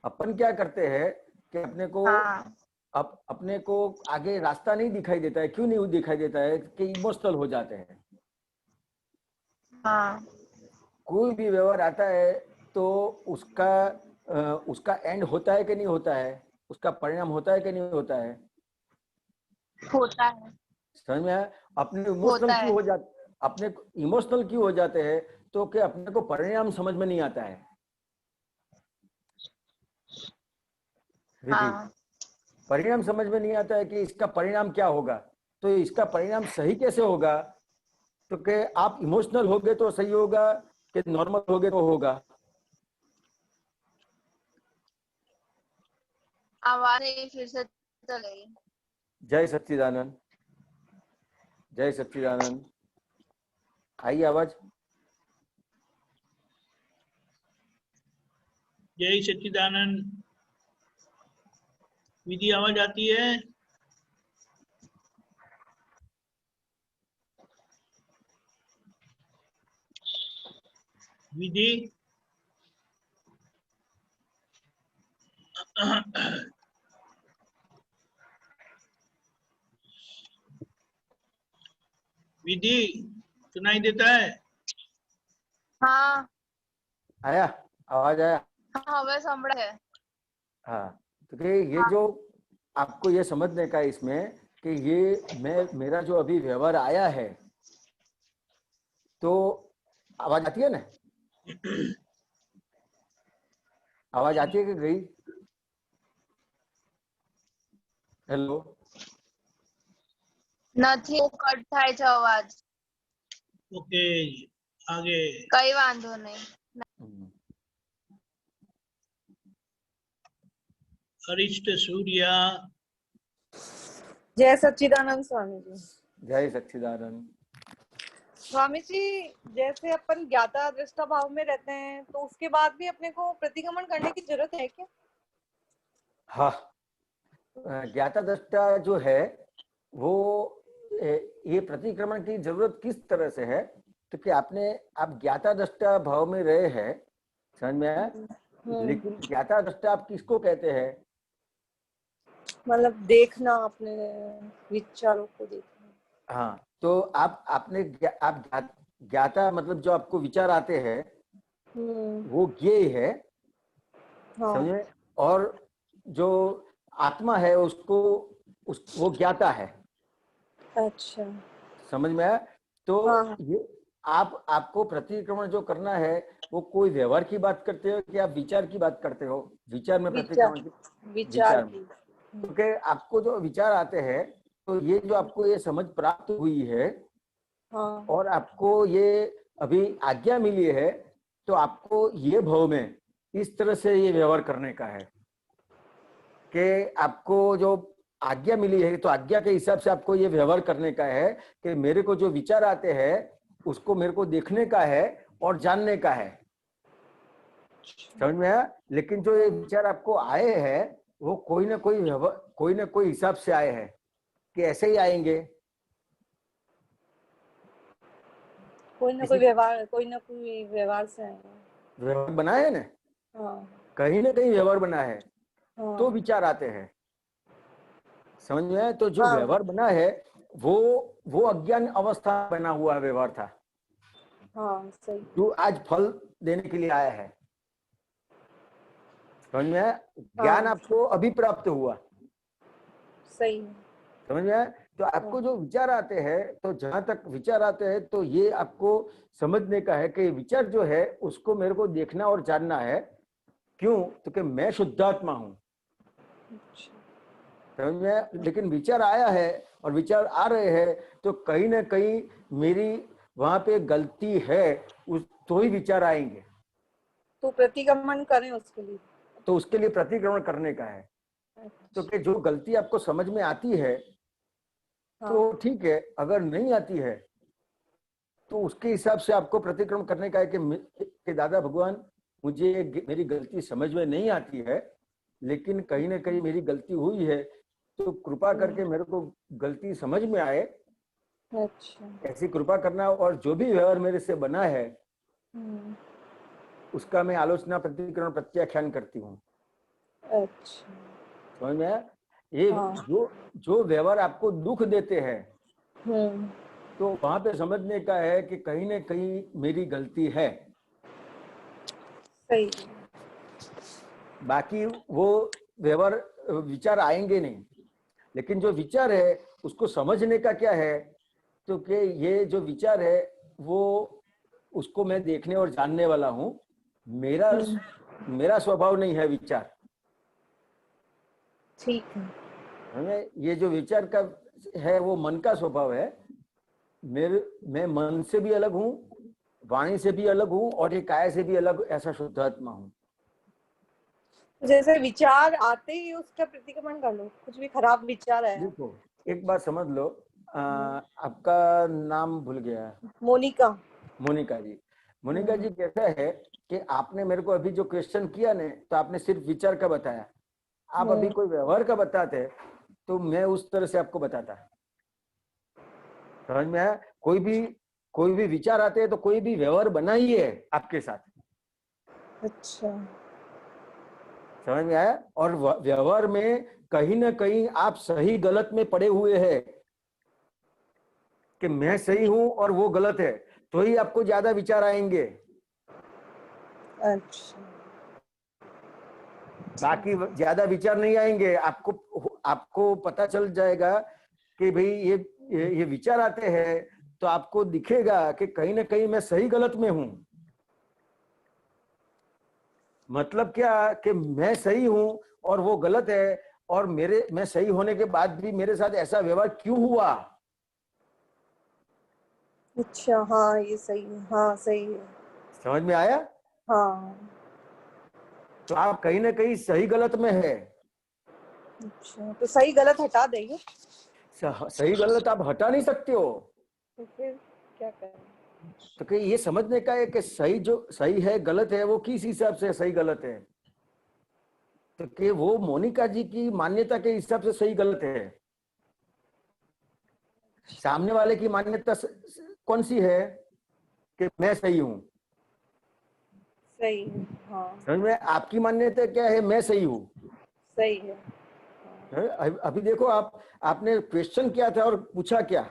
अपन क्या करते हैं कि अपने को आगे रास्ता नहीं दिखाई देता है। क्यों नहीं दिखाई देता है? कि इमोशनल हो जाते हैं। कोई भी व्यवहार आता है तो उसका एंड होता है कि नहीं होता है, उसका परिणाम होता है कि नहीं होता है? होता है। समझ में आया? अपने इमोशनल क्यों हो जाते हैं? तो कि अपने को परिणाम समझ में नहीं आता है। परिणाम समझ में नहीं आता है कि इसका परिणाम क्या होगा, तो इसका परिणाम सही कैसे होगा? तो कि आप इमोशनल होगे तो सही होगा कि नॉर्मल होगे तो होगा? आवाज फिर से चल गई। जय सच्चिदानंद, जय सच्चिदानंद। आई आवाज? जय सच्चिदानंद। विधि आवाज आती है? विधि? विधि सुनाई देता है? हाँ, आया? आवाज आया? हाँ, હવે સંભળાય है। हाँ, तो कि ये जो आपको ये समझने का इसमें कि ये मेरा जो अभी व्यवहार आया है, तो आवाज आती है ना? आवाज आती है कि गई? हेलो? નથી, કટ થાય છે અવાજ। ओके, आगे। કઈ વાંધો નહીં। अरिष्ट सूर्या। जय सच्चिदानंद स्वामी जी। जय सच्चिदानंद। स्वामी जी, जैसे अपन ज्ञाता दृष्टा भाव में रहते हैं तो उसके बाद भी अपने को प्रतिक्रमण करने की जरूरत है क्या? हाँ, ज्ञाता दृष्टा जो है वो ये प्रतिक्रमण की जरूरत किस तरह से है? तो कि आप ज्ञाता दृष्टा भाव में रहे हैं, समझ में आया? लेकिन ज्ञाता दृष्टा आप किसको कहते हैं? मतलब देखना, अपने विचारों को देखना। हाँ, तो आप ज्ञाता मतलब जो आपको विचार आते हैं वो ज्ञेय है, समझे? और जो आत्मा है वो ज्ञाता है। अच्छा, समझ में आया? तो ये आपको प्रतिक्रमण जो करना है वो कोई व्यवहार की बात करते हो कि आप विचार की बात करते हो? विचार में प्रतिक्रमण विचार में, क्योंकि आपको जो विचार आते हैं तो ये जो आपको ये समझ प्राप्त हुई है और आपको ये अभी आज्ञा मिली है, तो आपको ये भाव में इस तरह से ये व्यवहार करने का है कि आपको जो आज्ञा मिली है तो आज्ञा के हिसाब से आपको ये व्यवहार करने का है कि मेरे को जो विचार आते हैं उसको मेरे को देखने का है और जानने का है। समझ में आया? लेकिन जो ये विचार आपको आए हैं वो कोई ना कोई हिसाब से आए हैं। कि ऐसे ही आएंगे? कोई ना कोई व्यवहार से आएगा। व्यवहार बना है ना, हाँ कहीं ना कहीं व्यवहार बना है हाँ तो विचार आते हैं, समझ में आया? तो जो हाँ व्यवहार बना है वो अज्ञान अवस्था बना हुआ व्यवहार था, हाँ सही। जो आज फल देने के लिए आया है। समझ में आया? ज्ञान हाँ आपको अभी प्राप्त हुआ, सही। समझ में आया? तो आपको जो विचार आते हैं, तो जहां तक विचार आते हैं तो ये आपको समझने का है कि विचार जो है उसको मेरे को देखना और जानना है। क्यों? तो कि मैं शुद्धात्मा हूं, समझ में आया? लेकिन विचार आया है और विचार आ रहे हैं तो कहीं ना कहीं मेरी वहां पे गलती है, उस तो ही विचार आएंगे। तो प्रतिगमन करें उसके लिए। तो उसके लिए प्रतिक्रमण करने का है। तो कि जो गलती आपको समझ में आती है तो ठीक है, अगर नहीं आती है तो उसके हिसाब से आपको प्रतिक्रमण करने का है कि दादा भगवान, मुझे मेरी गलती समझ में नहीं आती है, लेकिन कहीं ना कहीं मेरी गलती हुई है, तो कृपा करके मेरे को गलती समझ में आए, अच्छा। ऐसी कृपा करना। और जो भी व्यवहार मेरे से बना है उसका मैं आलोचना, प्रतिक्रमण, प्रत्याख्यान करती हूँ। अच्छा। समझ में आया? ये हाँ। जो व्यवहार आपको दुख देते हैं तो वहां पे समझने का है कि कहीं ना कहीं मेरी गलती है। सही। बाकी वो व्यवहार विचार आएंगे नहीं, लेकिन जो विचार है उसको समझने का क्या है, तो कि ये जो विचार है वो उसको मैं देखने और जानने वाला हूँ। मेरा स्वभाव नहीं है विचार। ठीक है। हमें ये जो विचार का है वो मन का स्वभाव है। मैं मन से भी अलग हूँ, वाणी से भी अलग हूँ, और ये काया से भी अलग ऐसा शुद्धात्मा हूँ। जैसे विचार आते ही उसका प्रतिक्रमण कर लो, कुछ भी खराब विचार है। देखो एक बात समझ लो, आपका नाम भूल गया। मोनिका। मोनिका जी। मोनिका जी कैसा है कि आपने मेरे को अभी जो क्वेश्चन किया ने, तो आपने सिर्फ विचार का बताया। आप अभी कोई व्यवहार का बताते तो मैं उस तरह से आपको बताता। समझ में आया? कोई भी विचार आते हैं तो कोई भी व्यवहार बना ही है आपके साथ। अच्छा। समझ में आया? और व्यवहार में कहीं ना कहीं आप सही गलत में पड़े हुए हैं कि मैं सही हूं और वो गलत है, तो ही आपको ज्यादा विचार आएंगे। अच्छा। बाकी ज्यादा विचार नहीं आएंगे। आपको पता चल जाएगा कि भाई ये विचार आते हैं तो आपको दिखेगा कि कहीं ना कहीं मैं सही गलत में हूं। मतलब क्या कि मैं सही हूं और वो गलत है, और मैं सही होने के बाद भी मेरे साथ ऐसा व्यवहार क्यों हुआ। अच्छा। हाँ ये सही है। हाँ सही है। समझ में आया? हाँ। तो आप कहीं ना कहीं सही गलत में है। अच्छा, तो सही गलत हटा देंगे। सही गलत आप हटा नहीं सकते हो। तो फिर क्या करें? तो कि ये समझने का है कि जो सही है गलत है वो किस हिसाब से सही गलत है। तो कि वो मोनिका जी की मान्यता के हिसाब से सही गलत है। सामने वाले की मान्यता कौन सी है कि मैं सही हूं। सही है। हाँ समझ में? आपकी मान्यता क्या है? मैं सही हूं। सही है। अभी देखो आपने क्वेश्चन किया था और पूछा क्या।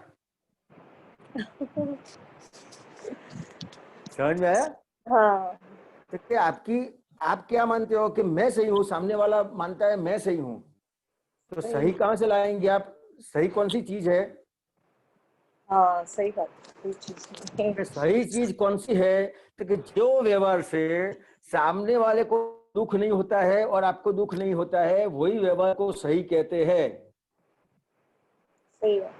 समझ में आया? हाँ। तो कि आप क्या मानते हो कि मैं सही हूँ, सामने वाला मानता है मैं सही हूँ, तो सही कहाँ से लाएंगे आप? सही कौन सी चीज है? हाँ सही बात है। चीज कि सही चीज कौन सी है? तो कि जो व्यवहार से सामने वाले को दुख नहीं होता है और आपको दुख नहीं होता है, वही व्यवहार को सही कहते हैं। सही बात।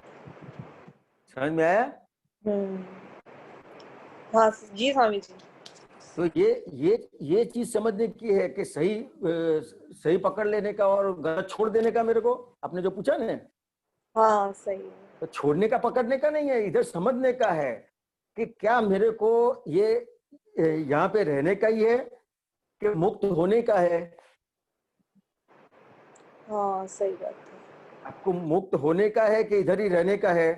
समझ में आया? हाँ जी स्वामी जी। तो ये चीज समझने की है कि सही पकड़ लेने का और गलत छोड़ देने का। मेरे को आपने जो पूछा ना, हाँ सही है। तो छोड़ने का पकड़ने का नहीं है, इधर समझने का है कि क्या मेरे को ये यहाँ पे रहने का ही है कि मुक्त होने का है। हाँ सही बात आपको मुक्त होने का है कि इधर ही रहने का है?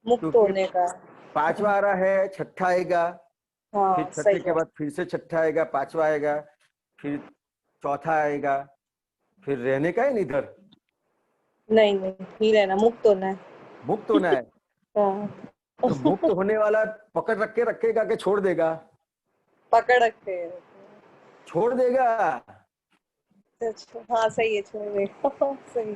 मुक्त क्योंकि होने का। 5वां आ रहा है, छठा आएगा, फिर हाँ छठे सही के बात। बाद फिर से छठा आएगा, 5वां आएगा, फिर चौथा आएगा, फिर रहने का है ना इधर, नहीं नहीं, नहीं रहना, मुक्त होना है। मुक्त होना है। हाँ। तो मुक्त होने वाला पकड़ रख के रखेगा कि छोड़ देगा? पकड़ रखते हैं। छोड़ देगा। अच्छा, हाँ सही है, छोड़ दे। सही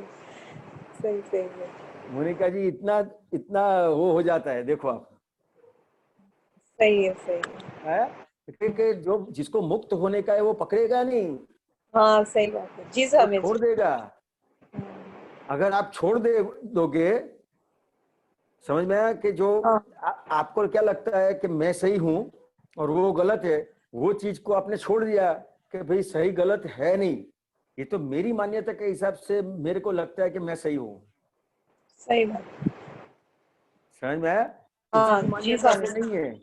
सही सही है। मोनिका जी, इतना इतना वो हो जाता है, देखो आप सही है सही है। है कि जो जिसको मुक्त होने का है वो पकड़ेगा नहीं, हाँ सही बात है जी वो स्वामी छोड़ जी। देगा। अगर आप छोड़ दे दोगे, समझ में आया कि जो हाँ आपको क्या लगता है कि मैं सही हूं और वो गलत है, वो चीज को आपने छोड़ दिया कि भाई सही गलत है नहीं, ये तो मेरी मान्यता के हिसाब से मेरे को लगता है कि मैं सही हूँ। सही बात। समझ में आया? हाँ उसकी जी मान्यता स्वामी से जी। नहीं है।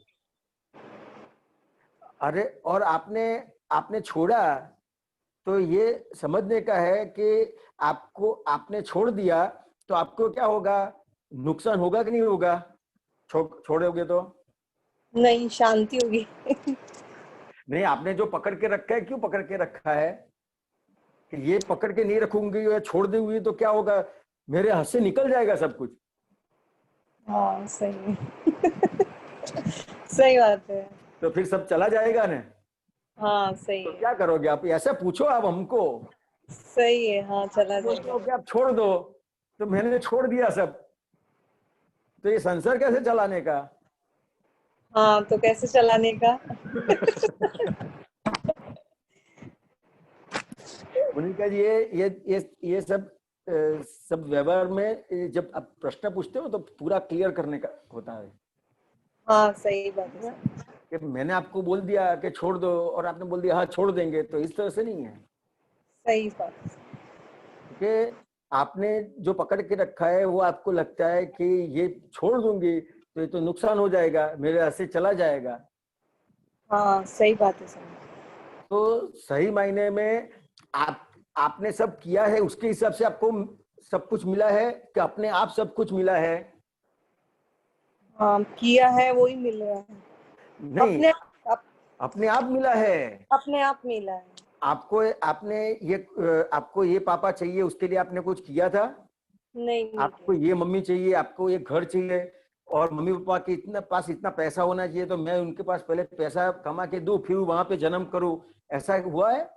अरे और आपने आपने छोड़ा तो ये समझने का है कि आपको आपने छोड़ दिया तो आपको क्या होगा, नुकसान होगा कि नहीं होगा? छोड़ोगे तो नहीं, शांति होगी। नहीं, आपने जो पकड़ के रखा है, क्यों पकड़ के रखा है कि ये पकड़ के नहीं रखूंगी या छोड़ दूंगी तो क्या होगा, मेरे हाथ से निकल जाएगा सब कुछ। हाँ सही है। सही बात है। तो फिर सब चला जाएगा ना, हाँ सही तो है। क्या करोगे आप? ऐसा पूछो आप हमको, सही है, हाँ चला बोलते हो जाएगा। कि आप छोड़ दो, तो मैंने छोड़ दिया सब, तो ये संसार कैसे चलाने का? हाँ तो कैसे चलाने का? मोनिका जी, ये सब सब व्यवहार में जब आप प्रश्न पूछते हो तो पूरा क्लियर करने का होता है हाँ सही बात है। कि मैंने आपको बोल दिया कि छोड़ दो और आपने बोल दिया हाँ छोड़ देंगे, तो इस तरह से नहीं है। सही बात है। कि आपने जो पकड़ के रखा है वो आपको लगता है कि ये छोड़ दूंगी तो ये तो नुकसान हो जाएगा, मेरे हाथ से चला जाएगा। हाँ सही बात है सर। तो सही मायने में आपने सब किया है, उसके हिसाब से आपको सब कुछ मिला है कि अपने आप सब कुछ मिला है? हाँ किया है वही मिल रहा है। नहीं, अपने आप मिला है। अपने आप मिला है। आपको ये पापा चाहिए, उसके लिए आपने कुछ किया था? नहीं आपको ये मम्मी चाहिए, आपको ये घर चाहिए और मम्मी पापा के पास इतना पैसा होना चाहिए, तो मैं उनके पास पहले पैसा कमा के दूं फिर वहां पे जन्म करूं, ऐसा हुआ है?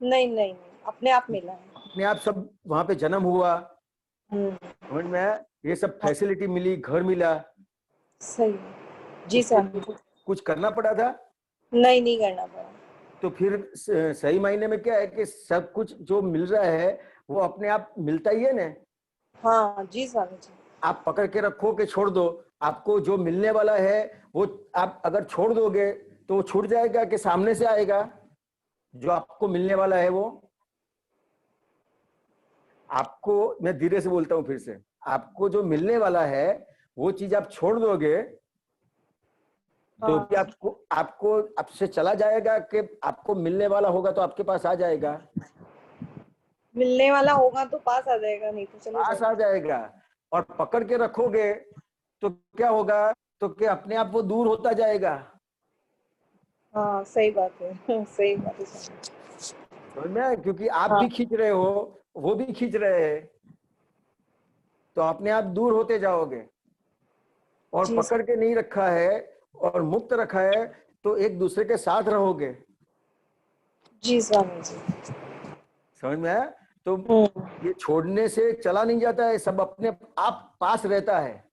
नहीं नहीं नहीं, अपने आप मिला है। अपने आप सब वहां पे जन्म हुआ, समझ में आया? ये सब फैसिलिटी मिली, घर मिला। सही है जी सर। कुछ करना पड़ा था? नहीं करना पड़ा। तो फिर सही मायने में क्या है कि सब कुछ जो मिल रहा है वो अपने आप मिलता ही है ना। हाँ जी स्वामी जी। आप पकड़ के रखो कि छोड़ दो, आपको जो मिलने वाला है वो आप अगर छोड़ दोगे तो वो छूट जाएगा कि सामने से आएगा जो आपको मिलने वाला है? वो आपको, मैं धीरे से बोलता हूं फिर से, आपको जो मिलने वाला है वो चीज आप छोड़ दोगे तो भी आपको आपसे चला जाएगा कि आपको मिलने वाला होगा तो आपके पास आ जाएगा? मिलने वाला होगा तो पास आ जाएगा, नहीं तो चलो पास आ जाएगा। और पकड़ के रखोगे तो क्या होगा, तो क्या अपने आप वो दूर होता जाएगा? हाँ सही बात है। सही बात है समझ में आया? क्योंकि आप भी खींच रहे हो, वो भी खींच रहे हैं, तो अपने आप दूर होते जाओगे। और पकड़ के नहीं रखा है और मुक्त रखा है तो एक दूसरे के साथ रहोगे। जी स्वामी जी। समझ में आया? तो ये छोड़ने से चला नहीं जाता है, सब अपने आप पास रहता है।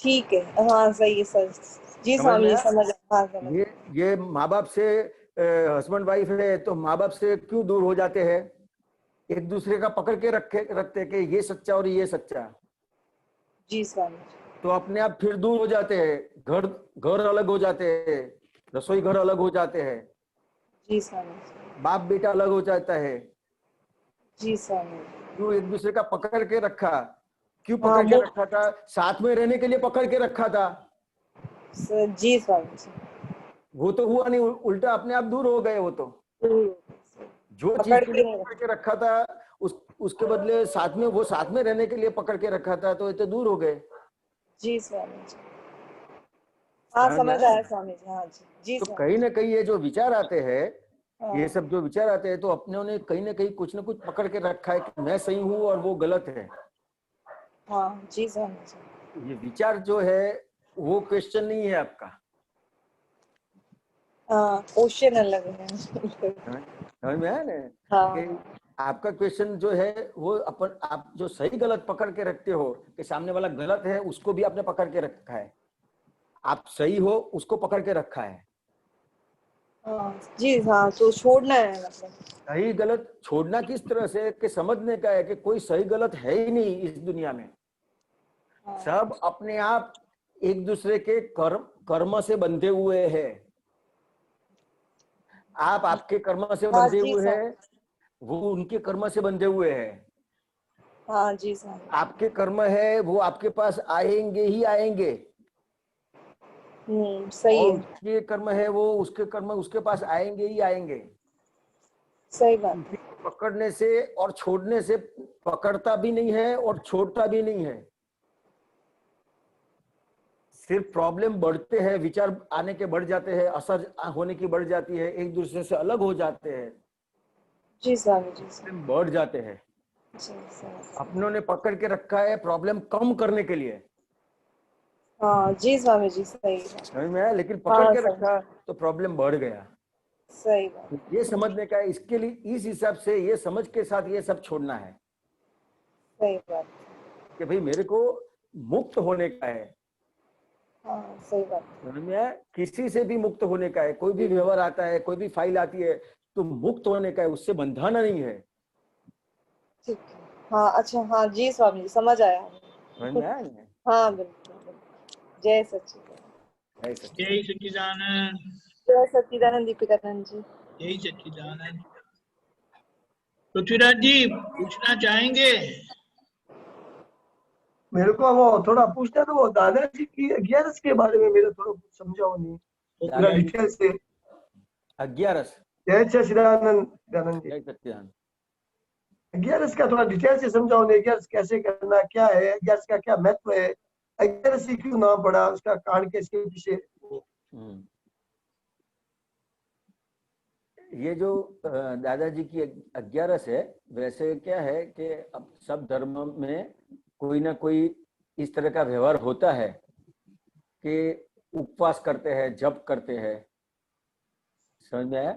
ठीक है, हाँ सही है सर जी स्वामी जी, समझ। ये माँ बाप से हस्बैंड वाइफ है तो माँ बाप से क्यों दूर हो जाते हैं? एक दूसरे का पकड़ के रखते कि ये सच्चा और ये सच्चा। जी स्वामी। तो अपने आप फिर दूर हो जाते हैं, घर अलग हो जाते हैं, रसोई घर अलग हो जाते हैं, जी स्वामी। बाप बेटा अलग हो जाता है। जी स्वामी। क्यों एक दूसरे का पकड़ के रखा? क्यों पकड़ के रखा था? साथ में रहने के लिए पकड़ के रखा था। जी स्वामी जी। वो तो हुआ नहीं, उल्टा अपने आप दूर हो गए। वो तो जो चीज के लिए पकड़ के रखा था उसके बदले साथ में, वो साथ में रहने के लिए पकड़ के रखा था, तो इतने दूर हो गए। जी स्वामी जी, हाँ समझ में समझ आया? आया स्वामी जी। हाँ जी जी तो स्वामी कहीं ना कहीं ये जो विचार आते हैं, ये हाँ, सब जो विचार आते हैं, तो अपने ने कहीं ना कहीं कुछ ना कुछ पकड़ के रखा है कि मैं सही हूँ और वो गलत है। हाँ जी स्वामी जी। ये विचार जो है वो क्वेश्चन नहीं है आपका। हाँ क्वेश्चन अलग है। समझ में आया ना हाँ कि आपका क्वेश्चन जो है वो अपन, आप जो सही गलत पकड़ के रखते हो कि सामने वाला गलत है उसको भी आपने पकड़ के रखा है, आप सही हो उसको पकड़ के रखा है। हाँ जी, हाँ तो छोड़ना है मतलब। सही गलत छोड़ना किस तरह से कि समझने का है कि कोई सही गलत है ही नहीं इस दुनिया में। हाँ, सब अपने आप एक दूसरे के कर्म से बंधे हुए हैं। आप आपके कर्म से हाँ बंधे जी हुए सर। हैं, वो उनके कर्म से बंधे हुए हैं। हाँ जी सर। आपके कर्म है वो आपके पास आएंगे ही आएंगे, सही और है, उसके कर्म है वो उसके कर्म उसके पास आएंगे ही आएंगे। सही बात किसी है। को पकड़ने से और छोड़ने से पकड़ता भी नहीं है और छोड़ता भी नहीं है, सिर्फ प्रॉब्लम बढ़ते हैं, विचार आने के बढ़ जाते हैं, असर होने की बढ़ जाती है, एक दूसरे से अलग हो जाते हैं, जी स्वामी जी सर। प्रॉब्लम बढ़ जाते हैं। जी सर। अपनों ने पकड़ के रखा है प्रॉब्लम कम करने के लिए। हाँ जी स्वामी जी, सही बात। समझ में आया? लेकिन पकड़ हाँ के सर, रखा तो प्रॉब्लम बढ़ गया। सही बात। ये समझने का है, इसके लिए इस हिसाब से ये समझ के साथ ये सब छोड़ना है सही बात। कि भाई मेरे को मुक्त होने का है। हाँ सही बात। समझ में आया? किसी से भी मुक्त होने का है, कोई भी व्यवहार आता है, कोई भी फाइल आती है तो मुक्त होने का है, उससे बंधाना नहीं है। ठीक है, हाँ अच्छा, हाँ जी स्वामी जी, समझ आया। समझ में आया ना? हाँ बिल्कुल बिल्कुल। जय सच्चिदानंद। जय सच्चिदानंद। जय सच्चिदानंद। जय सच्चिदानंद दीपिकानंद जी। जय सच्चिदानंद। पृथ्वीराज जी पूछना चाहेंगे? मेरे को वो थोड़ा पूछना था, वो दादाजी की 11 के बारे में मेरे थोड़ा समझाओ नहीं, पूरा दादाजी डिटेल से। 11। जय सच्चिदानंद दानंद जी, जय सच्चिदानंद। 11 का थोड़ा डिटेल से समझाओ नहीं, 11 कैसे करना, क्या है 11 का, क्या महत्व है, 11 क्यों नाम पड़ा, उसका कारण कैसे पीछे। ये जो दादाजी की 11 है, वैसे क्या है कि अब सब धर्म में कोई ना कोई इस तरह का व्यवहार होता है कि उपवास करते हैं, जप करते हैं। समझ में आया?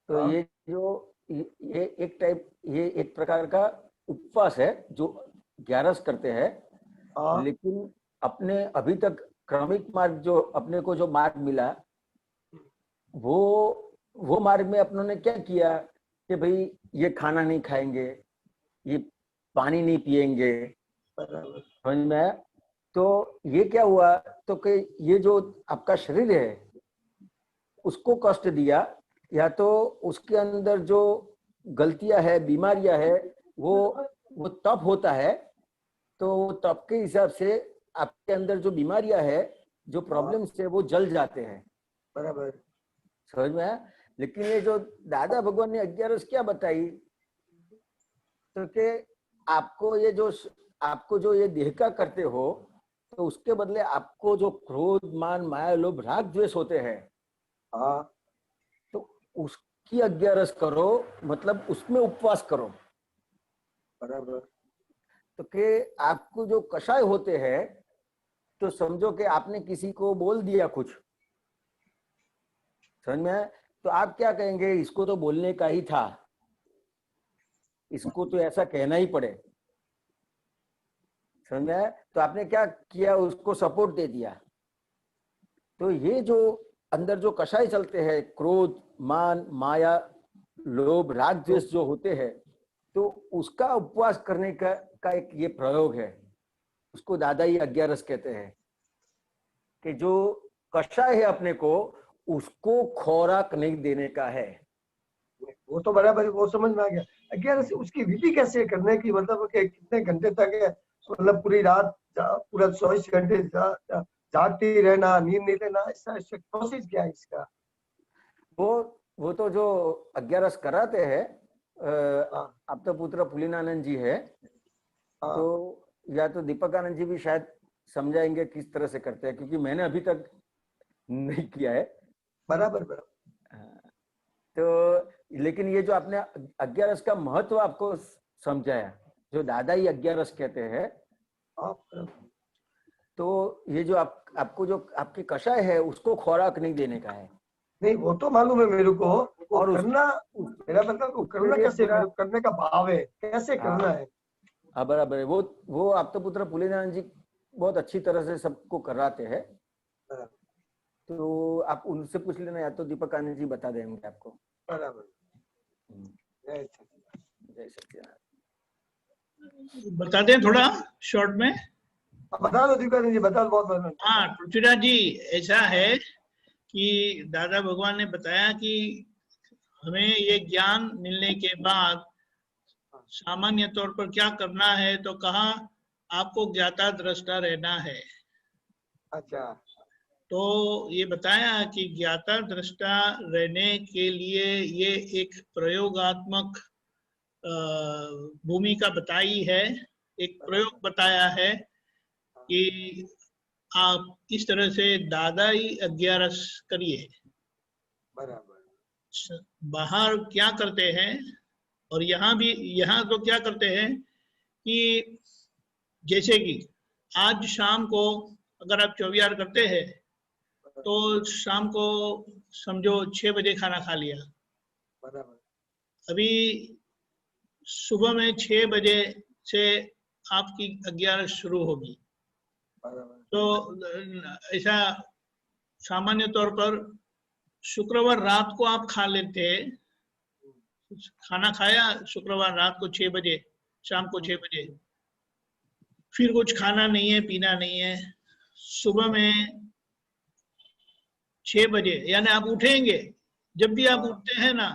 तो हाँ। ये जो ये एक टाइप, ये एक प्रकार का उपवास है जो 11 करते हैं। हाँ। लेकिन अपने अभी तक क्रमिक मार्ग जो अपने को जो मार्ग मिला, वो मार्ग में अपनों ने क्या किया कि भाई ये खाना नहीं खाएंगे, ये पानी नहीं पिएंगे। समझ में आया? तो ये क्या हुआ, तो कि ये जो आपका शरीर है उसको कष्ट दिया, या तो उसके अंदर जो गलतियां है, बीमारियां है, वो तप होता है, तो तप के हिसाब से आपके अंदर जो बीमारियां है, जो प्रॉब्लम्स है, वो जल जाते हैं। बराबर। समझ में आया? लेकिन ये जो दादा भगवान ने 11 क्या बताई, तो कि आपको जो ये देह का करते हो, तो उसके बदले आपको जो क्रोध, मान, माया, लोभ, राग, द्वेष होते हैं, हाँ, तो उसकी 11 करो, मतलब उसमें उपवास करो। बराबर। तो कि आपको जो कषाय होते हैं, तो समझो कि आपने किसी को बोल दिया कुछ, समझ में आया? तो आप क्या कहेंगे, इसको तो बोलने का ही था, इसको तो ऐसा कहना ही पड़े। समझ में आया? तो आपने क्या किया, उसको सपोर्ट दे दिया। तो ये जो अंदर जो कषाय चलते हैं, क्रोध, मान, माया, लोभ, राग, द्वेष जो होते हैं, तो उसका उपवास करने का एक ये प्रयोग है, उसको दादा ही 11 कहते हैं कि जो कषाय है अपने को, उसको खोराक नहीं देने का है। वो तो बराबर, वो समझ में आ गया। 11 उसकी विधि कैसे करने की, मतलब कि कितने घंटे तक है, मतलब पूरी रात पूरा 24 घंटे जागते रहना, नींद नहीं लेना, ऐसा प्रोसेस क्या है इसका? वो तो जो 11 कराते हैं आपका पुत्र पुलिनानंद जी है, हाँ। तो या तो दीपकानंद जी भी शायद समझाएंगे किस तरह से करते हैं, क्योंकि मैंने अभी तक नहीं किया है। बराबर बराबर। तो लेकिन ये जो आपने 11 का महत्व आपको समझाया, जो दादा ही 11 कहते हैं, तो ये जो आपको जो आपकी कषाय है उसको खुराक नहीं देने का है। नहीं वो तो मालूम है मेरे को, और करना मेरा मतलब करना कैसे, करने का भाव है, कैसे करना है। हाँ बराबर है, वो आपका पुत्र पुलिनानंद जी बहुत अच्छी तरह से सबको कराते हैं, तो आप उनसे पूछ लेना, या तो दीपक आनंद जी बता देंगे आपको। बराबर। जय सच्चिदानंद। बता दें थोड़ा शॉर्ट में। बता दो दीपक जी, बता दो बहुत। हाँ पृथ्वीराज जी, ऐसा है कि दादा भगवान ने बताया कि हमें ये ज्ञान मिलने के बाद सामान्य तौर पर क्या करना है, तो कहा आपको ज्ञाता दृष्टा रहना है। अच्छा। तो ये बताया कि ज्ञाता दृष्टा रहने के लिए ये एक प्रयोगात्मक भूमिका बताई है, एक प्रयोग बताया है कि आप इस तरह से दादा ही 11 करिए। बराबर। बाहर क्या करते हैं और यहाँ तो क्या करते हैं कि जैसे कि आज शाम को अगर आप 24 करते हैं तो शाम को समझो 6 बजे खाना खा लिया। बराबर। अभी सुबह में 6 बजे से आपकी 11 शुरू होगी। तो ऐसा सामान्य तौर पर शुक्रवार रात को आप खा लेते हैं, खाना खाया शुक्रवार रात को 6 बजे, शाम को 6 बजे, फिर कुछ खाना नहीं है, पीना नहीं है। सुबह में 6 बजे यानी आप उठेंगे, जब भी आप उठते हैं ना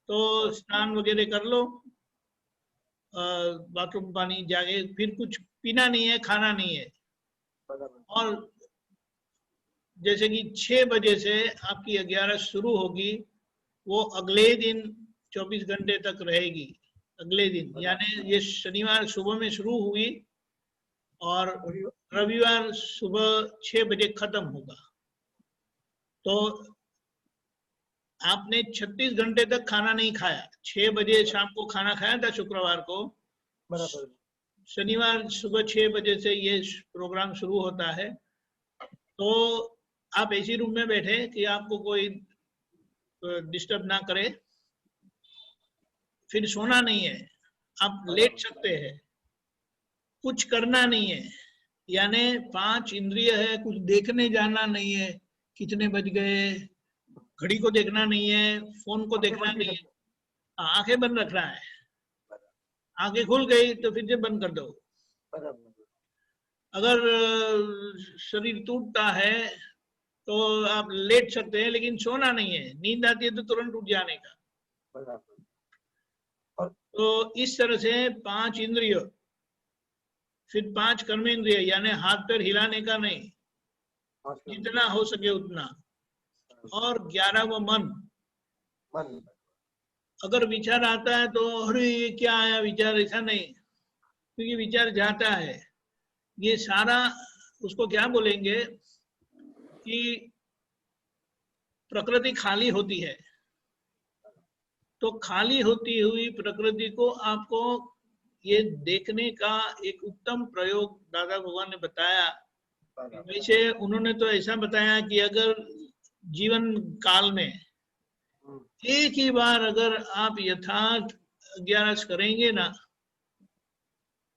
तो स्नान वगैरह कर लो, बाथरूम पानी जाके, फिर कुछ पीना नहीं है, खाना नहीं है। और जैसे कि 6 बजे से आपकी 11 शुरू होगी, वो अगले दिन 24 घंटे तक रहेगी। अगले दिन यानी ये शनिवार सुबह में शुरू हुई और रविवार सुबह 6 बजे खत्म होगा। तो आपने 36 घंटे तक खाना नहीं खाया, 6 बजे शाम को खाना खाया था शुक्रवार को। बराबर। शनिवार सुबह 6 बजे से ये प्रोग्राम शुरू होता है। तो आप ऐसी रूम में बैठे कि आपको कोई डिस्टर्ब ना करे, फिर सोना नहीं है, आप लेट सकते हैं, कुछ करना नहीं है, यानी 5 इंद्रिय है, कुछ देखने जाना नहीं है, कितने बज गए, घड़ी को देखना नहीं है, फोन को देखना नहीं है, आंखें बंद रखना है। आंखें खुल गई तो फिर से बंद कर दो। अगर शरीर टूटता है तो आप लेट सकते हैं, लेकिन सोना नहीं है। नींद आती है तो तुरंत उठ जाने का। तो इस तरह से 5 इंद्रिय, फिर 5 कर्मेंद्रिय, यानी हाथ पैर हिलाने का नहीं, जितना हो सके उतना, और 11वां मन। अगर विचार आता है तो अरे ये क्या आया विचार, ऐसा नहीं, क्योंकि विचार जाता है। ये सारा उसको क्या बोलेंगे कि प्रकृति खाली होती है, तो खाली होती हुई प्रकृति को आपको ये देखने का एक उत्तम प्रयोग दादा भगवान ने बताया। वैसे उन्होंने तो ऐसा बताया कि अगर जीवन काल में एक ही बार अगर आप यथार्थ 11 करेंगे ना,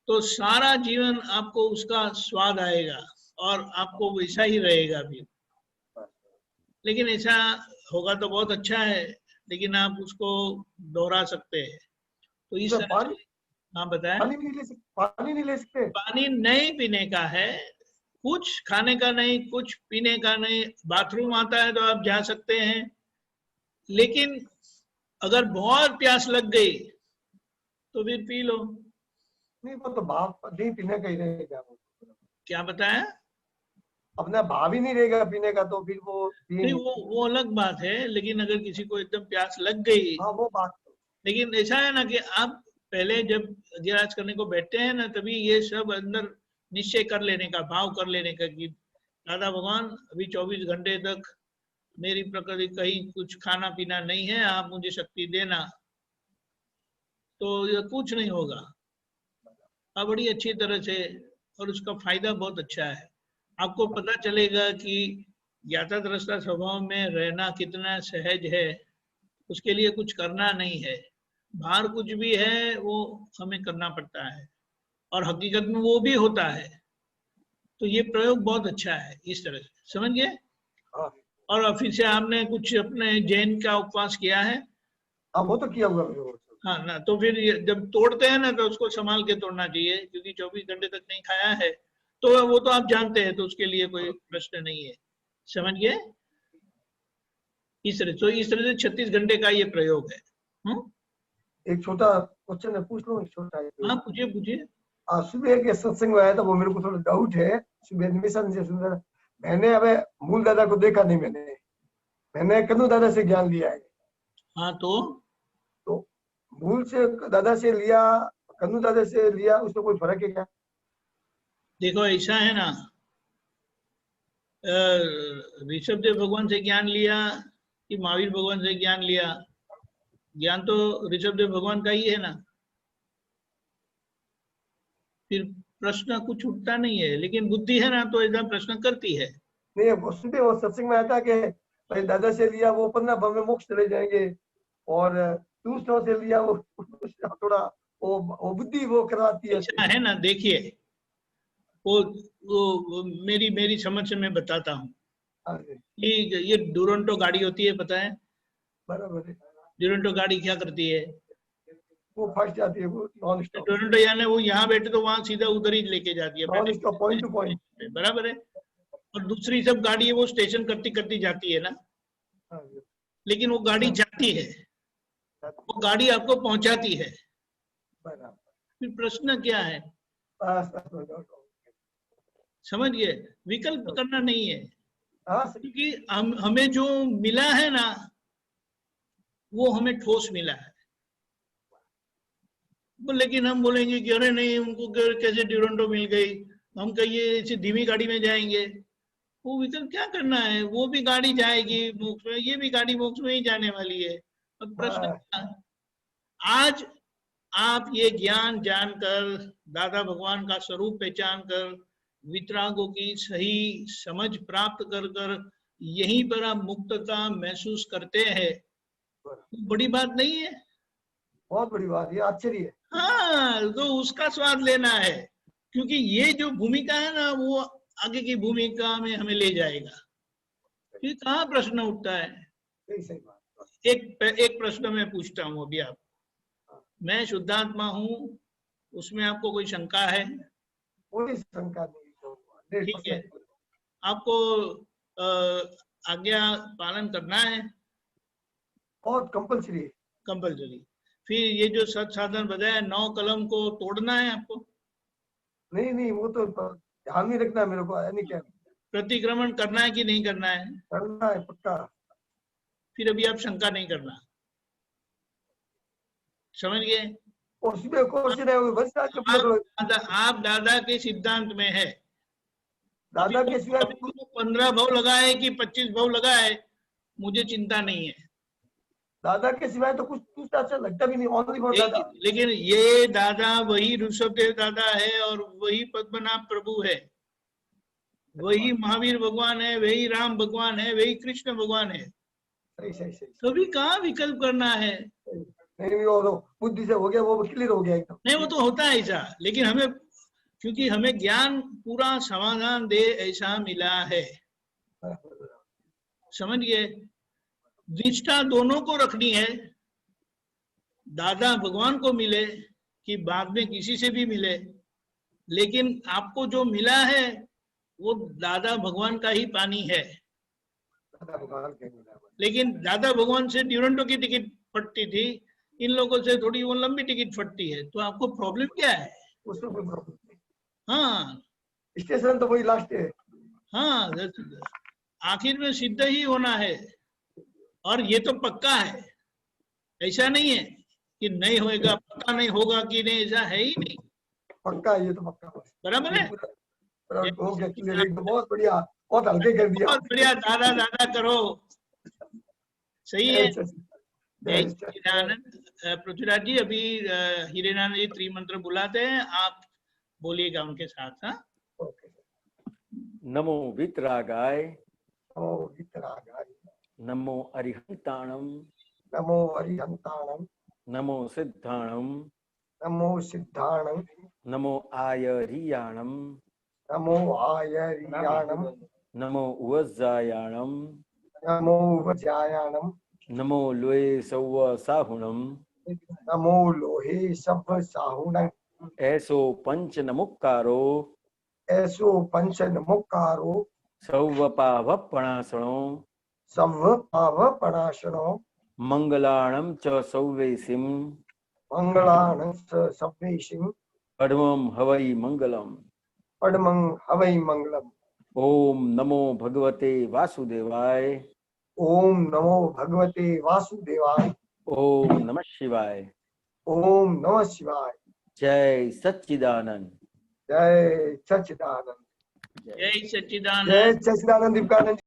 तो सारा जीवन आपको उसका स्वाद आएगा और आपको वैसा ही रहेगा भी। लेकिन ऐसा होगा तो बहुत अच्छा है, लेकिन आप उसको दोहरा सकते हैं। तो इस तरह से हाँ बताएं। पानी नहीं ले सकते। पानी नहीं पीने का है, कुछ खाने का नहीं, कुछ पीने का नहीं। बाथरूम आता है तो आप जा सकते हैं, लेकिन अगर बहुत प्यास लग गई तो फिर पी लो। नहीं वो तो भाव नहीं पीने का ही रहेगा। क्या बताया? अपना भाव ही नहीं रहेगा पीने का, तो फिर वो नहीं, वो अलग बात है। लेकिन अगर किसी को एकदम प्यास लग गई, हाँ वो बात लेकिन ऐसा है ना कि आप पहले जब अज्ञाराज करने को बैठते हैं ना, तभी ये सब अंदर निश्चय कर लेने का, भाव कर लेने का कि दादा भगवान अभी 24 घंटे तक मेरी प्रकृति कहीं कुछ खाना पीना नहीं है, आप मुझे शक्ति देना, तो ये कुछ नहीं होगा। आप बड़ी अच्छी तरह से, और उसका फायदा बहुत अच्छा है, आपको पता चलेगा कि ज्ञाता दृष्टा स्वभाव में रहना कितना सहज है। उसके लिए कुछ करना नहीं है, बाहर कुछ भी है वो हमें करना पड़ता है, और हकीकत में वो भी होता है। तो ये प्रयोग बहुत अच्छा है, इस तरह से समझ गए। और फिर से आपने कुछ अपने जैन का उपवास किया है? वो तो किया हुआ। हाँ ना, तो फिर जब तोड़ते हैं ना तो उसको संभाल के तोड़ना चाहिए, क्योंकि 24 घंटे तक नहीं खाया है तो वो तो आप जानते हैं, तो उसके लिए कोई प्रश्न नहीं है, समझ गए। इस तरह से 36 घंटे का ये प्रयोग है। एक छोटा क्वेश्चन है, पूछ लो। एक छोटा है। हाँ पूछिए। सुबह के सत्संग में आया था, वो मेरे को थोड़ा डाउट है। सुबह एडमिशन से सुबह मैंने अब मूल दादा को देखा नहीं, मैंने कन्नू दादा से ज्ञान लिया है। हाँ तो मूल से दादा से लिया, कन्नू दादा से लिया, उसमें कोई फर्क है क्या? देखो ऐसा है ना, ऋषभ देव भगवान से ज्ञान लिया कि महावीर भगवान से ज्ञान लिया, ज्ञान तो ऋषभ देव भगवान का ही है ना, फिर प्रश्न कुछ उठता नहीं है। लेकिन बुद्धि है ना तो ऐसा प्रश्न करती है। नहीं, वो सुबह वो सत्संग में आता कि भाई दादा से लिया वो 15 भाव में मोक्ष चले जाएंगे, और दूसरों से लिया वो थोड़ा वो बुद्धि वो करवाती है। ऐसा है ना, देखिए वो मेरी समझ से मैं बताता हूँ। ये डुरंटो गाड़ी होती है, पता है? बराबर है। डुरंटो गाड़ी क्या करती है? वो फंस जाती है, वो नॉन स्टॉप। डुरंटो यानी वो यहाँ बैठे तो वहां सीधा उधर ही लेके जाती है, non stop, point two point. बराबर है। और दूसरी सब गाड़ी है वो स्टेशन करती जाती है ना, लेकिन वो गाड़ी जाती है, वो गाड़ी आपको पहुंचाती है। फिर प्रश्न क्या है? समझ गए? विकल्प करना नहीं है, क्योंकि हमें जो मिला है ना वो हमें ठोस मिला है। लेकिन हम बोलेंगे कि अरे नहीं, उनको कैसे डुरंटो मिल गई, हम कहिए ऐसी धीमी गाड़ी में जाएंगे। वो विकल्प क्या करना है, वो भी गाड़ी जाएगी मोक्ष में, ये भी गाड़ी मोक्ष में ही जाने वाली है। अब प्रश्न क्या? आज आप ये ज्ञान जानकर, दादा भगवान का स्वरूप पहचान कर, वितरागों की सही समझ प्राप्त कर यहीं पर आप मुक्तता महसूस करते हैं, बड़ी बात नहीं है? बहुत बड़ी बात, ये आश्चर्य है। हाँ, तो उसका स्वाद लेना है, क्योंकि ये जो भूमिका है ना वो आगे की भूमिका में हमें ले जाएगा। फिर कहाँ प्रश्न उठता है? एक प्रश्न मैं पूछता हूँ अभी आप, मैं शुद्धात्मा हूँ, उसमें आपको कोई शंका है? कोई शंका नहीं। ठीक है, आपको आज्ञा पालन करना है और कंपल्सरी। फिर ये जो सत साधन बताया 9 कलम को तोड़ना है आपको? नहीं, वो तो ध्यान नहीं रखना मेरे को, है नहीं क्या? प्रतिक्रमण करना है कि नहीं करना है? करना है पक्का। फिर अभी आप शंका नहीं करना, समझ गए? उसमें क्वेश्चन है, आप दादा के सिद्धांत में है, दादा के सिवाय 15 भाव लगाए कि 25 भाव लगाए मुझे चिंता नहीं है। दादा के सिवाय तो कुछ अच्छा लगता भी नहीं, ओनली फॉर दादा। लेकिन ये दादा वही ऋषभदेव दादा है, और वही पद्मनाभ प्रभु है, वही महावीर भगवान है, वही राम भगवान है, वही कृष्ण भगवान है। सही। कभी कहाँ विकल्प करना है? नहीं, वो बुद्धि से हो गया, वो क्लियर हो गया एकदम। नहीं, वो तो होता है ऐसा, लेकिन हमें, क्योंकि हमें ज्ञान पूरा समाधान दे ऐसा मिला है, समझ गए? निष्ठा दोनों को रखनी है, दादा भगवान को मिले कि बाद में किसी से भी मिले, लेकिन आपको जो मिला है वो दादा भगवान का ही पानी है। लेकिन दादा भगवान से ड्यूरंटो की टिकट फटती थी, इन लोगों से थोड़ी वो लंबी टिकट फटती है, तो आपको प्रॉब्लम क्या है? उसमें कोई प्रॉब्लम नहीं। हाँ, स्टेशन तो वही लास्ट है। हाँ, आखिर में सिद्ध ही होना है, और ये तो पक्का है, ऐसा नहीं है कि नहीं होएगा, पता नहीं होगा कि नहीं, ऐसा है ही नहीं। पक्का, ये तो पक्का बस बराबर है। पूरा हो गया क्लियर, एकदम बहुत बढ़िया, बहुत हल्के कर दिया। बहुत बढ़िया, दादा दादा करो, सही है। अच्छा, जय सच्चिदानंद। पृथ्वीराज जी अभी हीरेनाथ जी त्रिमंत्र बुलाते हैं, आप बोलिएगा उनके साथ। हाँ, नमो वितरागाय, नमो वितरागाय, नमो अरिहंताणम, नमो अरिहंताणम, नमो सिद्धाणम, नमो सिद्धाणम, नमो आयरियाणम, नमो आयरियाणम, नमो उवज्जायाणम, नमो वज्रायाणम, नमो लोए सौव साहुणम, नमो लोहे सभ साहुणम, ऐसो पंच नमुक्कारो, ऐसो पंच नमुक्कारो, सौव पावपणासणो, सव पाव पणाशनो, मंगलाणम च सौवेसिम, मंगलानं सव्वेशिं, पद्मं हवै मंगलम। पद्मं हवै मंगलम। ओम नमो भगवते वासुदेवाय, ओम नमो भगवते वासुदेवाय, ओम नमः शिवाय, ओम नमः शिवाय। जय सच्चिदानंद। जय सच्चिदानंद। जय सच्चिदानंद। जय सच्चिदानंद दीपकानंद जी।